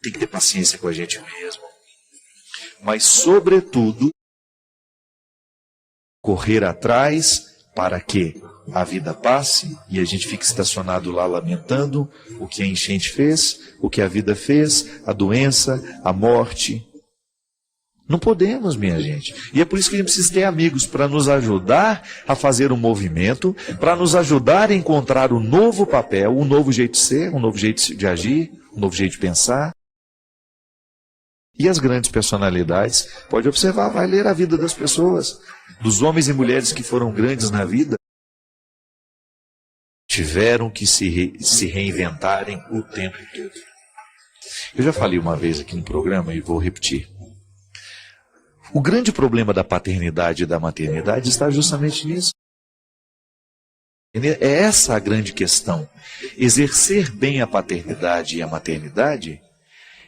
tem que ter paciência com a gente mesmo. Mas, sobretudo, correr atrás para que a vida passe e a gente fique estacionado lá lamentando o que a enchente fez, o que a vida fez, a doença, a morte. Não podemos, minha gente. E é por isso que a gente precisa ter amigos para nos ajudar a fazer um movimento, para nos ajudar a encontrar um novo papel, um novo jeito de ser, um novo jeito de agir, um novo jeito de pensar. E as grandes personalidades, pode observar, vai ler a vida das pessoas, dos homens e mulheres que foram grandes na vida, tiveram que se reinventarem o tempo todo. Eu já falei uma vez aqui no programa e vou repetir. O grande problema da paternidade e da maternidade está justamente nisso. É essa a grande questão. Exercer bem a paternidade e a maternidade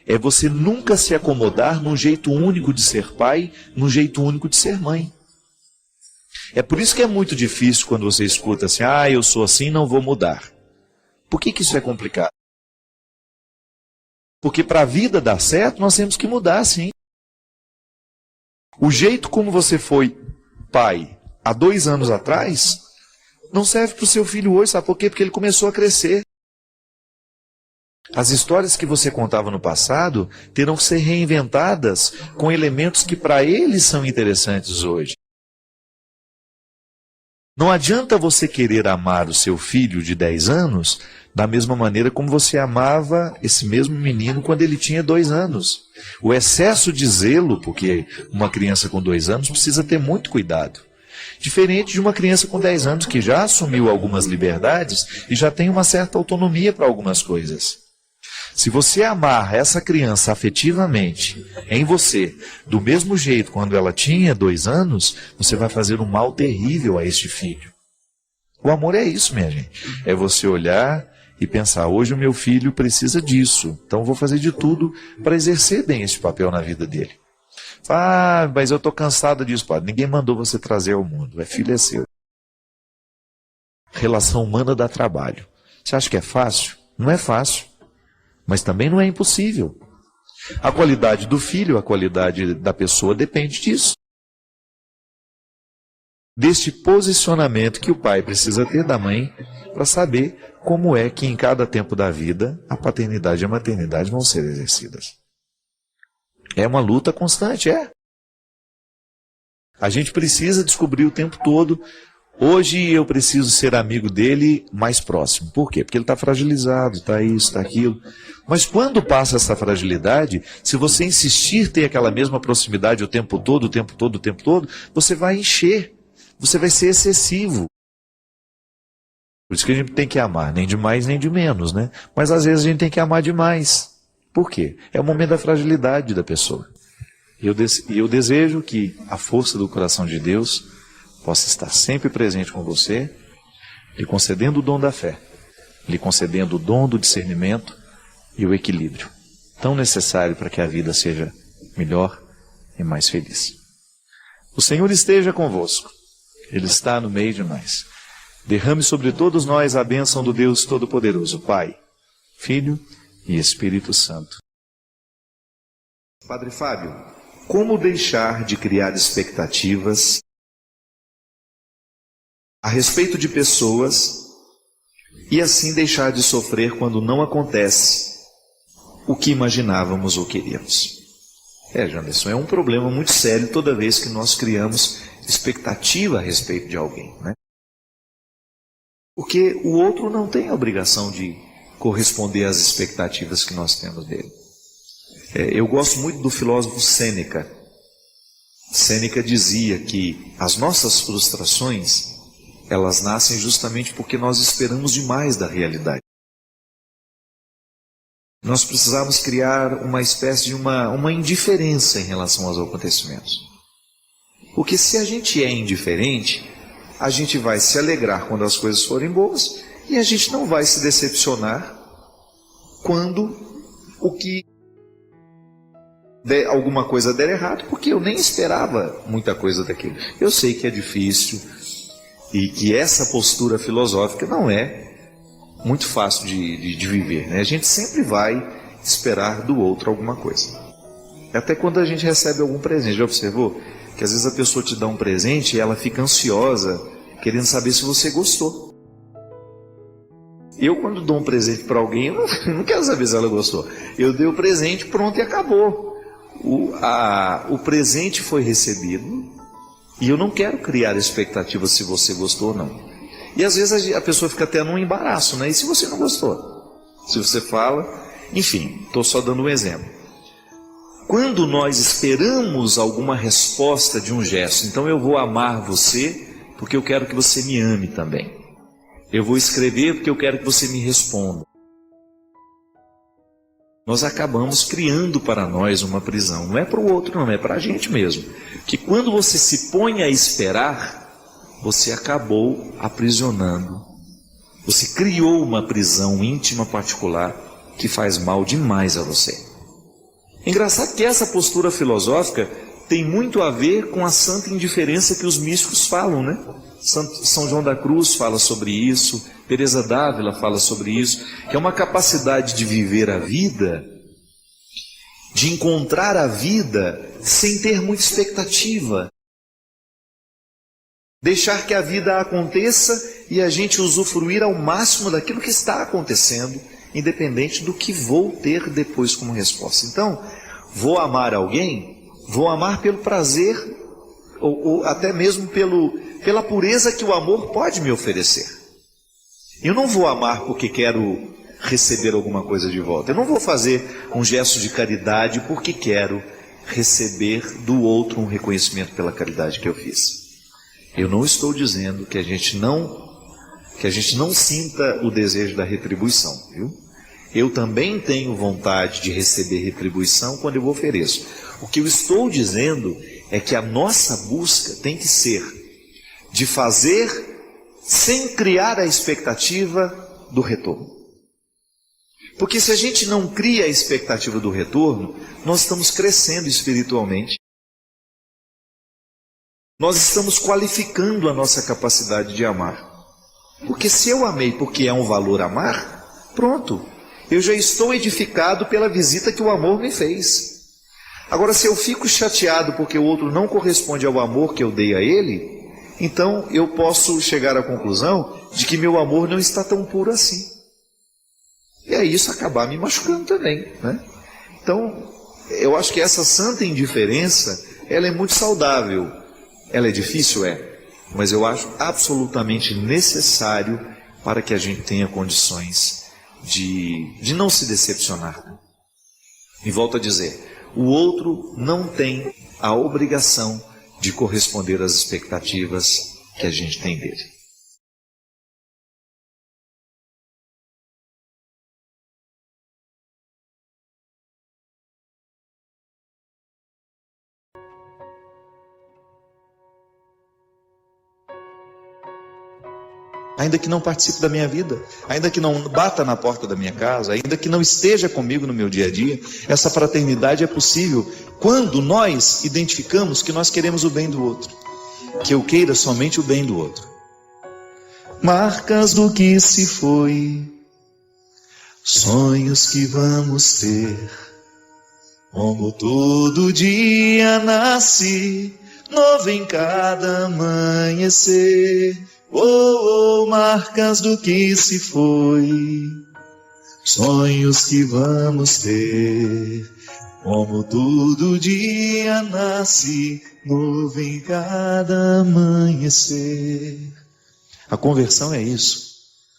é você nunca se acomodar num jeito único de ser pai, num jeito único de ser mãe. É por isso que é muito difícil quando você escuta assim, eu sou assim, não vou mudar. Por que isso é complicado? Porque para a vida dar certo, nós temos que mudar, sim. O jeito como você foi pai há 2 anos atrás, não serve para o seu filho hoje, sabe por quê? Porque ele começou a crescer. As histórias que você contava no passado terão que ser reinventadas com elementos que para eles são interessantes hoje. Não adianta você querer amar o seu filho de 10 anos da mesma maneira como você amava esse mesmo menino quando ele tinha 2 anos. O excesso de zelo, porque uma criança com 2 anos precisa ter muito cuidado. Diferente de uma criança com 10 anos que já assumiu algumas liberdades e já tem uma certa autonomia para algumas coisas. Se você amar essa criança afetivamente em você, do mesmo jeito quando ela tinha 2 anos, você vai fazer um mal terrível a este filho. O amor é isso, minha gente. É você olhar e pensar, hoje o meu filho precisa disso, então vou fazer de tudo para exercer bem esse papel na vida dele. Mas eu estou cansado disso, padre. Ninguém mandou você trazer ao mundo. Filho é seu. Relação humana dá trabalho. Você acha que é fácil? Não é fácil. Mas também não é impossível. A qualidade do filho, a qualidade da pessoa depende disso. Deste posicionamento que o pai precisa ter da mãe para saber como é que em cada tempo da vida a paternidade e a maternidade vão ser exercidas. É uma luta constante, é. A gente precisa descobrir o tempo todo. Hoje eu preciso ser amigo dele mais próximo. Por quê? Porque ele está fragilizado, está isso, está aquilo. Mas quando passa essa fragilidade, se você insistir ter aquela mesma proximidade o tempo todo, você vai encher. Você vai ser excessivo. Por isso que a gente tem que amar, nem de mais nem de menos, né? Mas às vezes a gente tem que amar demais. Por quê? É o momento da fragilidade da pessoa. E eu desejo que a força do coração de Deus possa estar sempre presente com você, lhe concedendo o dom da fé, lhe concedendo o dom do discernimento e o equilíbrio, tão necessário para que a vida seja melhor e mais feliz. O Senhor esteja convosco, Ele está no meio de nós. Derrame sobre todos nós a bênção do Deus Todo-Poderoso, Pai, Filho e Espírito Santo. Padre Fábio, como deixar de criar expectativas a respeito de pessoas e assim deixar de sofrer quando não acontece o que imaginávamos ou queríamos? Janderson, é um problema muito sério toda vez que nós criamos expectativa a respeito de alguém, né? Porque o outro não tem a obrigação de corresponder às expectativas que nós temos dele. Eu gosto muito do filósofo Sêneca. Sêneca dizia que as nossas frustrações, elas nascem justamente porque nós esperamos demais da realidade. Nós precisamos criar uma espécie de uma indiferença em relação aos acontecimentos. Porque se a gente é indiferente, a gente vai se alegrar quando as coisas forem boas e a gente não vai se decepcionar quando alguma coisa der errado, porque eu nem esperava muita coisa daquilo. Eu sei que é difícil e que essa postura filosófica não é muito fácil de viver, né? A gente sempre vai esperar do outro alguma coisa. Até quando a gente recebe algum presente, já observou? Que às vezes a pessoa te dá um presente e ela fica ansiosa, querendo saber se você gostou. Eu, quando dou um presente para alguém, eu não quero saber se ela gostou. Eu dei o presente, pronto, e acabou. O presente foi recebido e eu não quero criar expectativa se você gostou ou não. E às vezes a pessoa fica até num embaraço, né? E se você não gostou? Se você fala... Enfim, estou só dando um exemplo. quando nós esperamos alguma resposta de um gesto, então eu vou amar você porque eu quero que você me ame também. Eu vou escrever porque eu quero que você me responda. Nós acabamos criando para nós uma prisão. Não é para o outro, não, é para a gente mesmo. Que quando você se põe a esperar, você acabou aprisionando. Você criou uma prisão íntima particular que faz mal demais a você. Engraçado que essa postura filosófica tem muito a ver com a santa indiferença que os místicos falam, né? São João da Cruz fala sobre isso, Teresa d'Ávila fala sobre isso, que é uma capacidade de viver a vida, de encontrar a vida sem ter muita expectativa. Deixar que a vida aconteça e a gente usufruir ao máximo daquilo que está acontecendo, independente do que vou ter depois como resposta. Então, vou amar alguém, vou amar pelo prazer, ou até mesmo pela pureza que o amor pode me oferecer. Eu não vou amar porque quero receber alguma coisa de volta. Eu não vou fazer um gesto de caridade porque quero receber do outro um reconhecimento pela caridade que eu fiz. Eu não estou dizendo que a gente não sinta o desejo da retribuição, viu? Eu também tenho vontade de receber retribuição quando eu ofereço. O que eu estou dizendo é que a nossa busca tem que ser de fazer sem criar a expectativa do retorno. Porque se a gente não cria a expectativa do retorno, nós estamos crescendo espiritualmente. Nós estamos qualificando a nossa capacidade de amar. Porque se eu amei porque é um valor amar, pronto, eu já estou edificado pela visita que o amor me fez. Agora, se eu fico chateado porque o outro não corresponde ao amor que eu dei a ele, então eu posso chegar à conclusão de que meu amor não está tão puro assim. E aí isso acabar me machucando também, né? Então, eu acho que essa santa indiferença, ela é muito saudável. Ela é difícil? É. Mas eu acho absolutamente necessário para que a gente tenha condições de não se decepcionar. E volto a dizer, o outro não tem a obrigação de corresponder às expectativas que a gente tem dele. Ainda que não participe da minha vida, ainda que não bata na porta da minha casa, ainda que não esteja comigo no meu dia a dia, essa fraternidade é possível quando nós identificamos que nós queremos o bem do outro, que eu queira somente o bem do outro. Marcas do que se foi, sonhos que vamos ter, como todo dia nasce, novo em cada amanhecer. Oh, oh, marcas do que se foi, sonhos que vamos ter, como todo dia nasce, novo em cada amanhecer. A conversão é isso.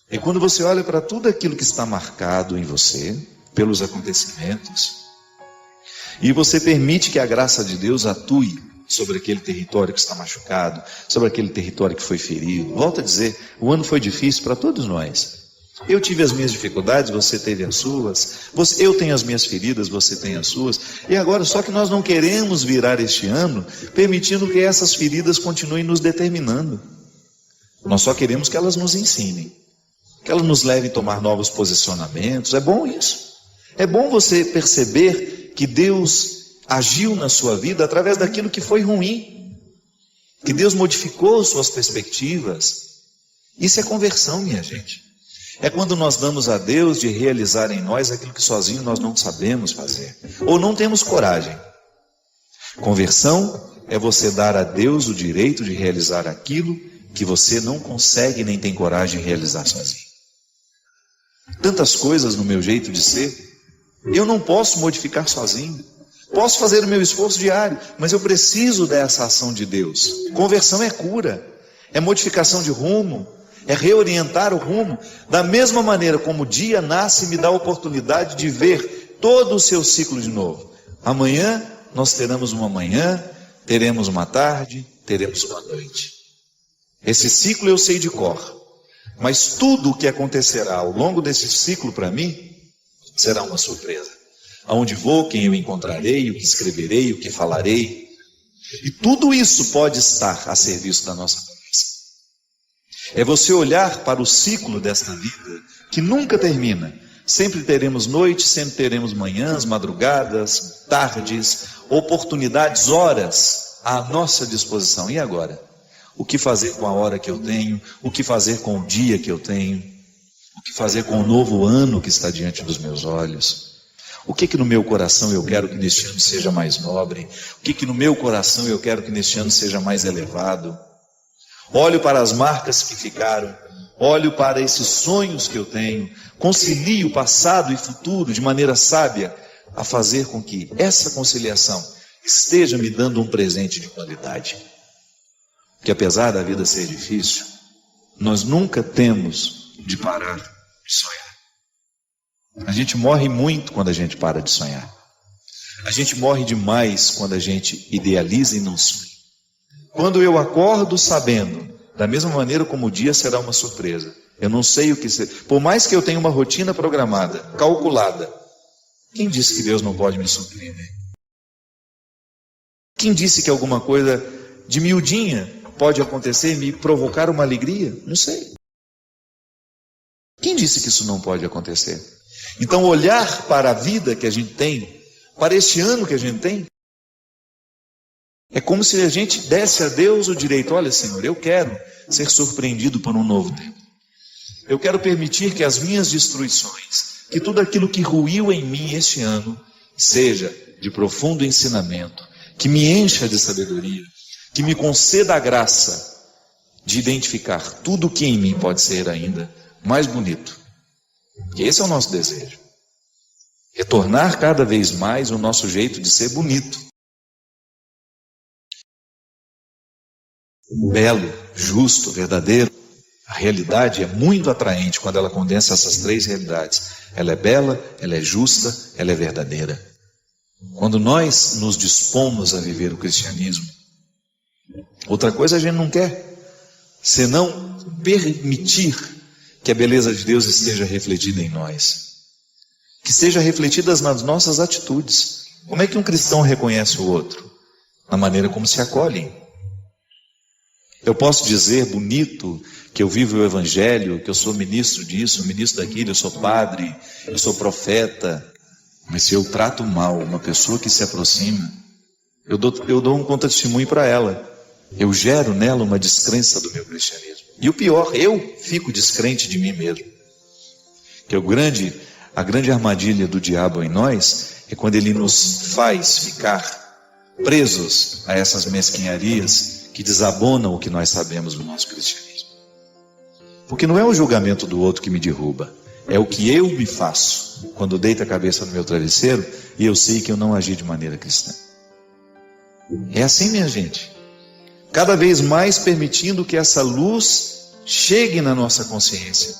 É quando você olha para tudo aquilo que está marcado em você, pelos acontecimentos, e você permite que a graça de Deus atue sobre aquele território que está machucado, sobre aquele território que foi ferido. Volto a dizer, o ano foi difícil para todos nós. Eu tive as minhas dificuldades, você teve as suas, eu tenho as minhas feridas, você tem as suas, e agora só que nós não queremos virar este ano permitindo que essas feridas continuem nos determinando. Nós só queremos que elas nos ensinem, que elas nos levem a tomar novos posicionamentos. É bom isso. É bom você perceber que Deus agiu na sua vida através daquilo que foi ruim, que Deus modificou suas perspectivas. Isso é conversão, minha gente. É quando nós damos a Deus de realizar em nós aquilo que sozinho nós não sabemos fazer, ou não temos coragem. Conversão é você dar a Deus o direito de realizar aquilo que você não consegue nem tem coragem de realizar sozinho. Tantas coisas no meu jeito de ser, eu não posso modificar sozinho. Posso fazer o meu esforço diário, mas eu preciso dessa ação de Deus. Conversão é cura, é modificação de rumo, é reorientar o rumo. Da mesma maneira como o dia nasce e me dá a oportunidade de ver todo o seu ciclo de novo. Amanhã nós teremos uma manhã, teremos uma tarde, teremos uma noite. Esse ciclo eu sei de cor. Mas tudo o que acontecerá ao longo desse ciclo para mim será uma surpresa. Aonde vou, quem eu encontrarei, o que escreverei, o que falarei. E tudo isso pode estar a serviço da nossa cabeça. É você olhar para o ciclo desta vida que nunca termina. Sempre teremos noites, sempre teremos manhãs, madrugadas, tardes, oportunidades, horas à nossa disposição. E agora? O que fazer com a hora que eu tenho? O que fazer com o dia que eu tenho? O que fazer com o novo ano que está diante dos meus olhos? O que no meu coração eu quero que neste ano seja mais nobre? O que no meu coração eu quero que neste ano seja mais elevado? Olho para as marcas que ficaram, olho para esses sonhos que eu tenho, concilio passado e futuro de maneira sábia, a fazer com que essa conciliação esteja me dando um presente de qualidade. Que apesar da vida ser difícil, nós nunca temos de parar de sonhar. A gente morre muito quando a gente para de sonhar. A gente morre demais quando a gente idealiza e não sonha. Quando eu acordo sabendo, da mesma maneira como o dia será uma surpresa, eu não sei o que ser. Por mais que eu tenha uma rotina programada, calculada, quem disse que Deus não pode me surpreender? Quem disse que alguma coisa de miudinha pode acontecer e me provocar uma alegria? Não sei. Quem disse que isso não pode acontecer? Então olhar para a vida que a gente tem, para este ano que a gente tem, é como se a gente desse a Deus o direito: olha, Senhor, eu quero ser surpreendido por um novo tempo. Eu quero permitir que as minhas destruições, que tudo aquilo que ruiu em mim este ano, seja de profundo ensinamento, que me encha de sabedoria, que me conceda a graça de identificar tudo o que em mim pode ser ainda mais bonito. E esse é o nosso desejo. Retornar cada vez mais o nosso jeito de ser bonito. Belo, justo, verdadeiro. A realidade é muito atraente quando ela condensa essas três realidades. Ela é bela, ela é justa, ela é verdadeira. Quando nós nos dispomos a viver o cristianismo, outra coisa a gente não quer, senão permitir que a beleza de Deus esteja refletida em nós, que seja refletida nas nossas atitudes. Como é que um cristão reconhece o outro? Na maneira como se acolhem. Eu posso dizer bonito que eu vivo o evangelho, que eu sou ministro disso, ministro daquilo, eu sou padre, eu sou profeta, mas se eu trato mal uma pessoa que se aproxima, eu dou um contra-testemunho para ela. Eu gero nela uma descrença do meu cristianismo. E o pior, eu fico descrente de mim mesmo. Que a grande armadilha do diabo em nós é quando ele nos faz ficar presos a essas mesquinharias que desabonam o que nós sabemos do nosso cristianismo. Porque não é o julgamento do outro que me derruba, é o que eu me faço quando deito a cabeça no meu travesseiro e eu sei que eu não agi de maneira cristã. É assim, minha gente. Cada vez mais permitindo que essa luz chegue na nossa consciência,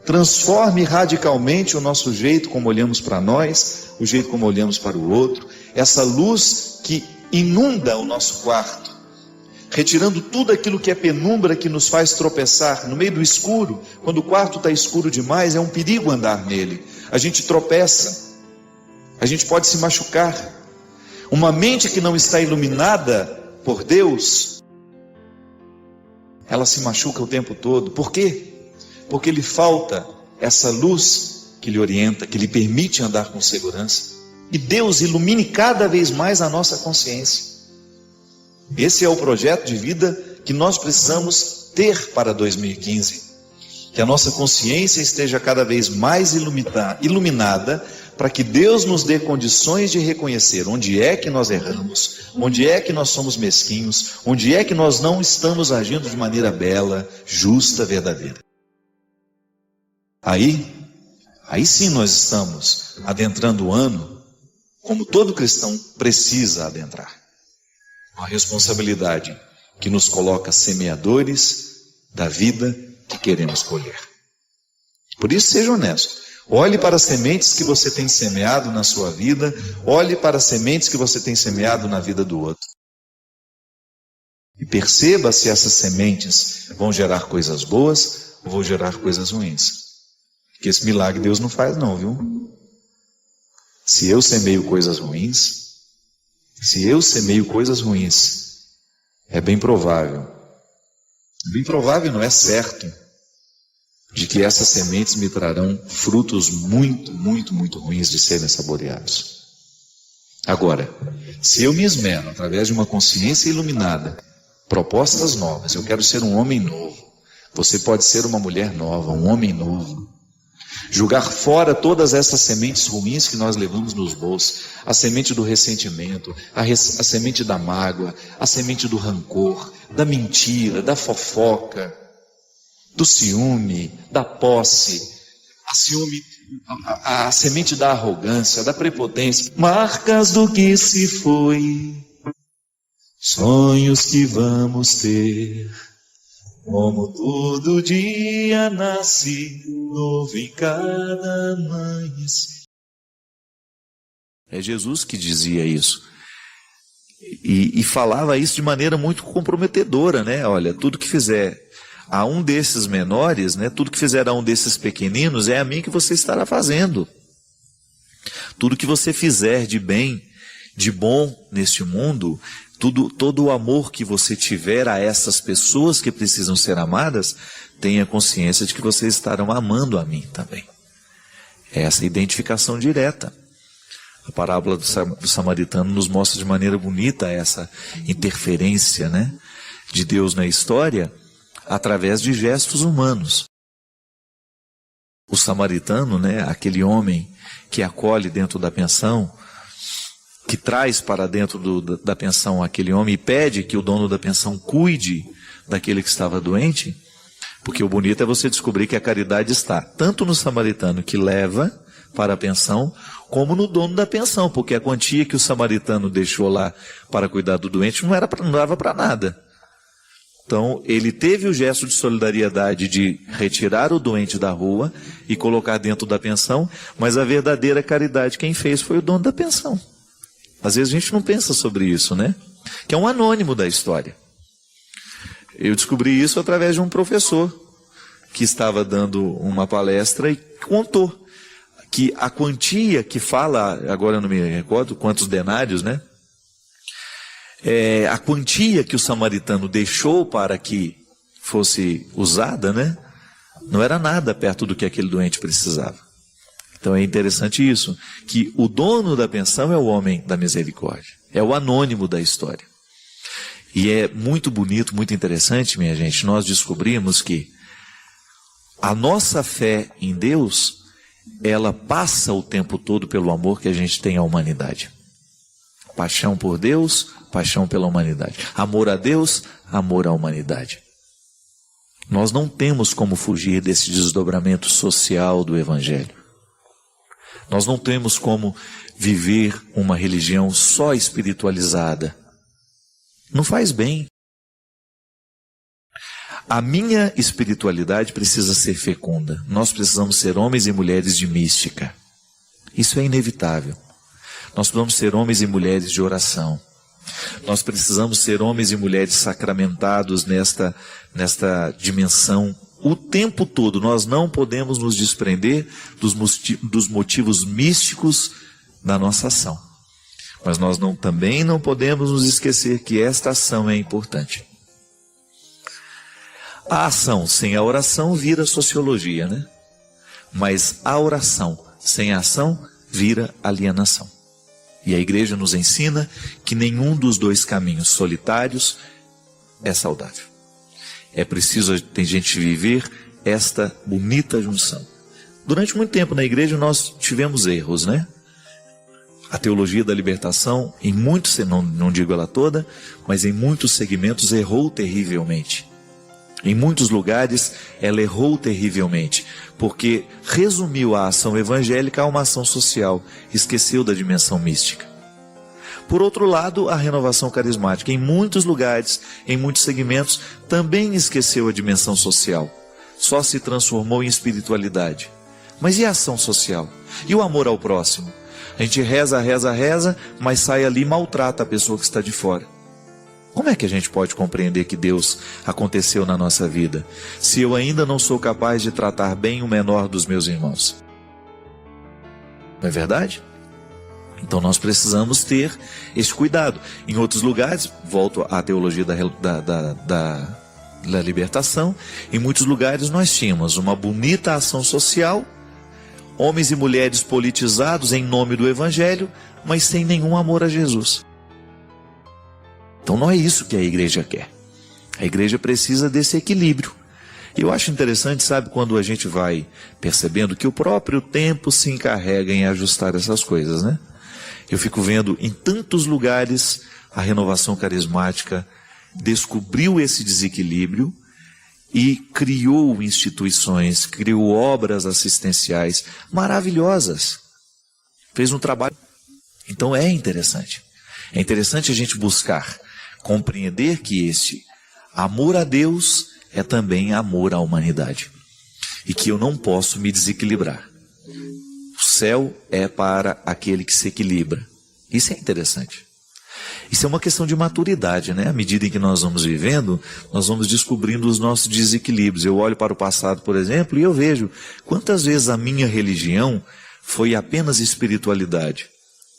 transforme radicalmente o nosso jeito como olhamos para nós, o jeito como olhamos para o outro, essa luz que inunda o nosso quarto, retirando tudo aquilo que é penumbra que nos faz tropeçar no meio do escuro. Quando o quarto está escuro demais, é um perigo andar nele, a gente tropeça, a gente pode se machucar. Uma mente que não está iluminada por Deus, ela se machuca o tempo todo. Por quê? Porque lhe falta essa luz que lhe orienta, que lhe permite andar com segurança. E Deus ilumine cada vez mais a nossa consciência. Esse é o projeto de vida que nós precisamos ter para 2015. Que a nossa consciência esteja cada vez mais iluminada, para que Deus nos dê condições de reconhecer onde é que nós erramos, onde é que nós somos mesquinhos, onde é que nós não estamos agindo de maneira bela, justa, verdadeira. Aí sim nós estamos adentrando o ano como todo cristão precisa adentrar. Uma responsabilidade que nos coloca semeadores da vida que queremos colher. Por isso, seja honesto. Olhe para as sementes que você tem semeado na sua vida, olhe para as sementes que você tem semeado na vida do outro. E perceba se essas sementes vão gerar coisas boas ou vão gerar coisas ruins. Porque esse milagre Deus não faz não, viu? Se eu semeio coisas ruins, é bem provável, não é certo, de que essas sementes me trarão frutos muito, muito, muito ruins de serem saboreados. Agora, se eu me esmero através de uma consciência iluminada, propostas novas, eu quero ser um homem novo, você pode ser uma mulher nova, um homem novo, jogar fora todas essas sementes ruins que nós levamos nos bolsos, a semente do ressentimento, a semente da mágoa, a semente do rancor, da mentira, da fofoca, do ciúme, da posse, a semente da arrogância, da prepotência, marcas do que se foi, sonhos que vamos ter, como todo dia nasce novo em cada amanhecer. É Jesus que dizia isso. E falava isso de maneira muito comprometedora, né? Olha, tudo que fizer a um desses menores, né? Tudo que fizer a um desses pequeninos, é a mim que você estará fazendo. Tudo que você fizer de bem, de bom neste mundo, todo o amor que você tiver a essas pessoas que precisam ser amadas, tenha consciência de que vocês estarão amando a mim também. É essa identificação direta. A parábola do samaritano nos mostra de maneira bonita essa interferência, né, de Deus na história através de gestos humanos. O samaritano, né, aquele homem que acolhe dentro da pensão, que traz para dentro da pensão aquele homem e pede que o dono da pensão cuide daquele que estava doente, porque o bonito é você descobrir que a caridade está tanto no samaritano que leva para a pensão, como no dono da pensão, porque a quantia que o samaritano deixou lá para cuidar do doente não dava para nada. Então, ele teve o gesto de solidariedade de retirar o doente da rua e colocar dentro da pensão, mas a verdadeira caridade quem fez foi o dono da pensão. Às vezes a gente não pensa sobre isso, né? Que é um anônimo da história. Eu descobri isso através de um professor que estava dando uma palestra e contou que a quantia que fala, agora eu não me recordo quantos denários, né? A quantia que o samaritano deixou para que fosse usada, né? Não era nada perto do que aquele doente precisava. Então é interessante isso, que o dono da pensão é o homem da misericórdia, é o anônimo da história. E é muito bonito, muito interessante, minha gente, nós descobrimos que a nossa fé em Deus, ela passa o tempo todo pelo amor que a gente tem à humanidade. Paixão por Deus, paixão pela humanidade. Amor a Deus, amor à humanidade. Nós não temos como fugir desse desdobramento social do Evangelho. Nós não temos como viver uma religião só espiritualizada. Não faz bem. A minha espiritualidade precisa ser fecunda. Nós precisamos ser homens e mulheres de mística. Isso é inevitável. Nós precisamos ser homens e mulheres de oração. Nós precisamos ser homens e mulheres sacramentados nesta dimensão o tempo todo. Nós não podemos nos desprender dos motivos místicos da nossa ação. Mas nós também não podemos nos esquecer que esta ação é importante. A ação sem a oração vira sociologia, né? Mas a oração sem a ação vira alienação. E a igreja nos ensina que nenhum dos dois caminhos solitários é saudável. É preciso a gente viver esta bonita junção. Durante muito tempo na igreja nós tivemos erros, né? A teologia da libertação, em muitos, não digo ela toda, mas em muitos segmentos errou terrivelmente. Em muitos lugares ela errou terrivelmente, porque resumiu a ação evangélica a uma ação social, esqueceu da dimensão mística. Por outro lado, a renovação carismática, em muitos lugares, em muitos segmentos, também esqueceu a dimensão social, só se transformou em espiritualidade. Mas e a ação social? E o amor ao próximo? A gente reza, mas sai ali e maltrata a pessoa que está de fora. Como é que a gente pode compreender que Deus aconteceu na nossa vida, se eu ainda não sou capaz de tratar bem o menor dos meus irmãos? Não é verdade? Então nós precisamos ter esse cuidado. Em outros lugares, volto à teologia da libertação, em muitos lugares nós tínhamos uma bonita ação social, homens e mulheres politizados em nome do Evangelho, mas sem nenhum amor a Jesus. Então não é isso que a igreja quer. A igreja precisa desse equilíbrio. E eu acho interessante, sabe, quando a gente vai percebendo que o próprio tempo se encarrega em ajustar essas coisas, né? Eu fico vendo em tantos lugares a renovação carismática descobriu esse desequilíbrio e criou instituições, criou obras assistenciais maravilhosas. Fez um trabalho. Então é interessante. É interessante a gente buscar compreender que esse amor a Deus é também amor à humanidade. E que eu não posso me desequilibrar. O céu é para aquele que se equilibra. Isso é interessante. Isso é uma questão de maturidade, né? À medida em que nós vamos vivendo, nós vamos descobrindo os nossos desequilíbrios. Eu olho para o passado, por exemplo, e eu vejo quantas vezes a minha religião foi apenas espiritualidade.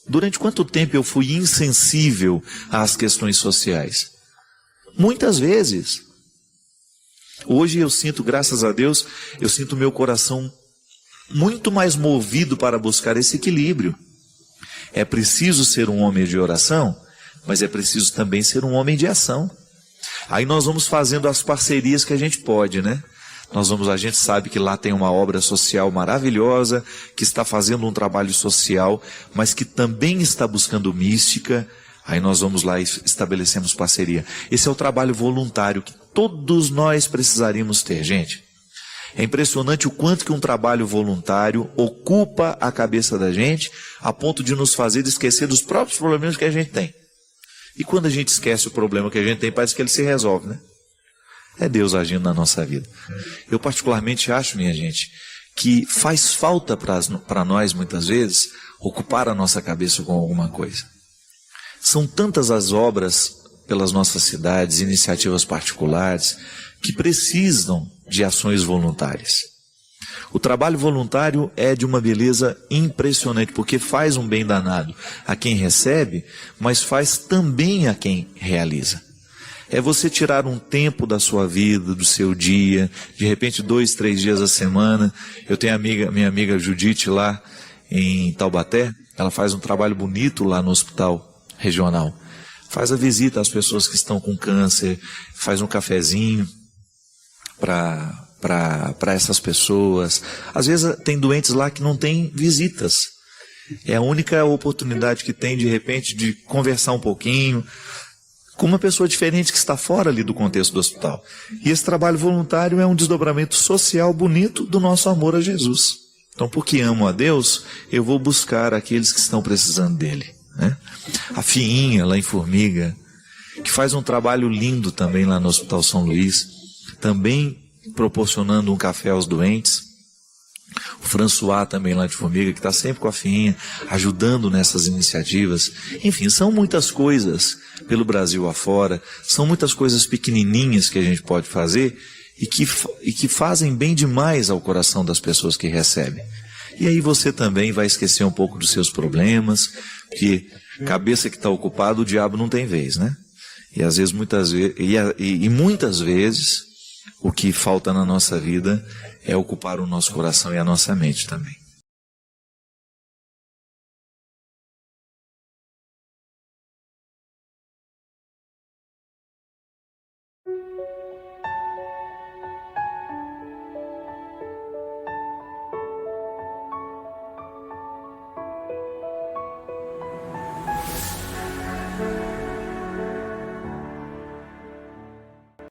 Durante quanto tempo eu fui insensível às questões sociais? Muitas vezes. Hoje eu sinto, graças a Deus, eu sinto meu coração muito mais movido para buscar esse equilíbrio. É preciso ser um homem de oração, mas é preciso também ser um homem de ação. Aí nós vamos fazendo as parcerias que a gente pode, né? A gente sabe que lá tem uma obra social maravilhosa, que está fazendo um trabalho social, mas que também está buscando mística. Aí nós vamos lá e estabelecemos parceria. Esse é o trabalho voluntário que todos nós precisaríamos ter, gente. É impressionante o quanto que um trabalho voluntário ocupa a cabeça da gente, a ponto de nos fazer esquecer dos próprios problemas que a gente tem. E quando a gente esquece o problema que a gente tem, parece que ele se resolve, né? É Deus agindo na nossa vida. Eu particularmente acho, minha gente, que faz falta para nós, muitas vezes, ocupar a nossa cabeça com alguma coisa. São tantas as obras pelas nossas cidades, iniciativas particulares, que precisam de ações voluntárias. O trabalho voluntário é de uma beleza impressionante, porque faz um bem danado a quem recebe, mas faz também a quem realiza. É você tirar um tempo da sua vida, do seu dia, de repente 2, 3 dias a semana. Eu tenho minha amiga Judite lá em Taubaté, ela faz um trabalho bonito lá no hospital regional. Faz a visita às pessoas que estão com câncer, faz um cafezinho para essas pessoas. Às vezes tem doentes lá que não têm visitas. É a única oportunidade que tem, de repente, de conversar um pouquinho com uma pessoa diferente que está fora ali do contexto do hospital. E esse trabalho voluntário é um desdobramento social bonito do nosso amor a Jesus. Então, porque amo a Deus, eu vou buscar aqueles que estão precisando dele, né? A Fiinha, lá em Formiga, que faz um trabalho lindo também lá no Hospital São Luís, também proporcionando um café aos doentes. O François também lá de Formiga, que está sempre com a Fiinha, ajudando nessas iniciativas. Enfim, são muitas coisas pelo Brasil afora, são muitas coisas pequenininhas que a gente pode fazer e que fazem bem demais ao coração das pessoas que recebem. E aí você também vai esquecer um pouco dos seus problemas, porque cabeça que está ocupada, o diabo não tem vez, né? E às vezes, muitas vezes, o que falta na nossa vida é ocupar o nosso coração e a nossa mente também.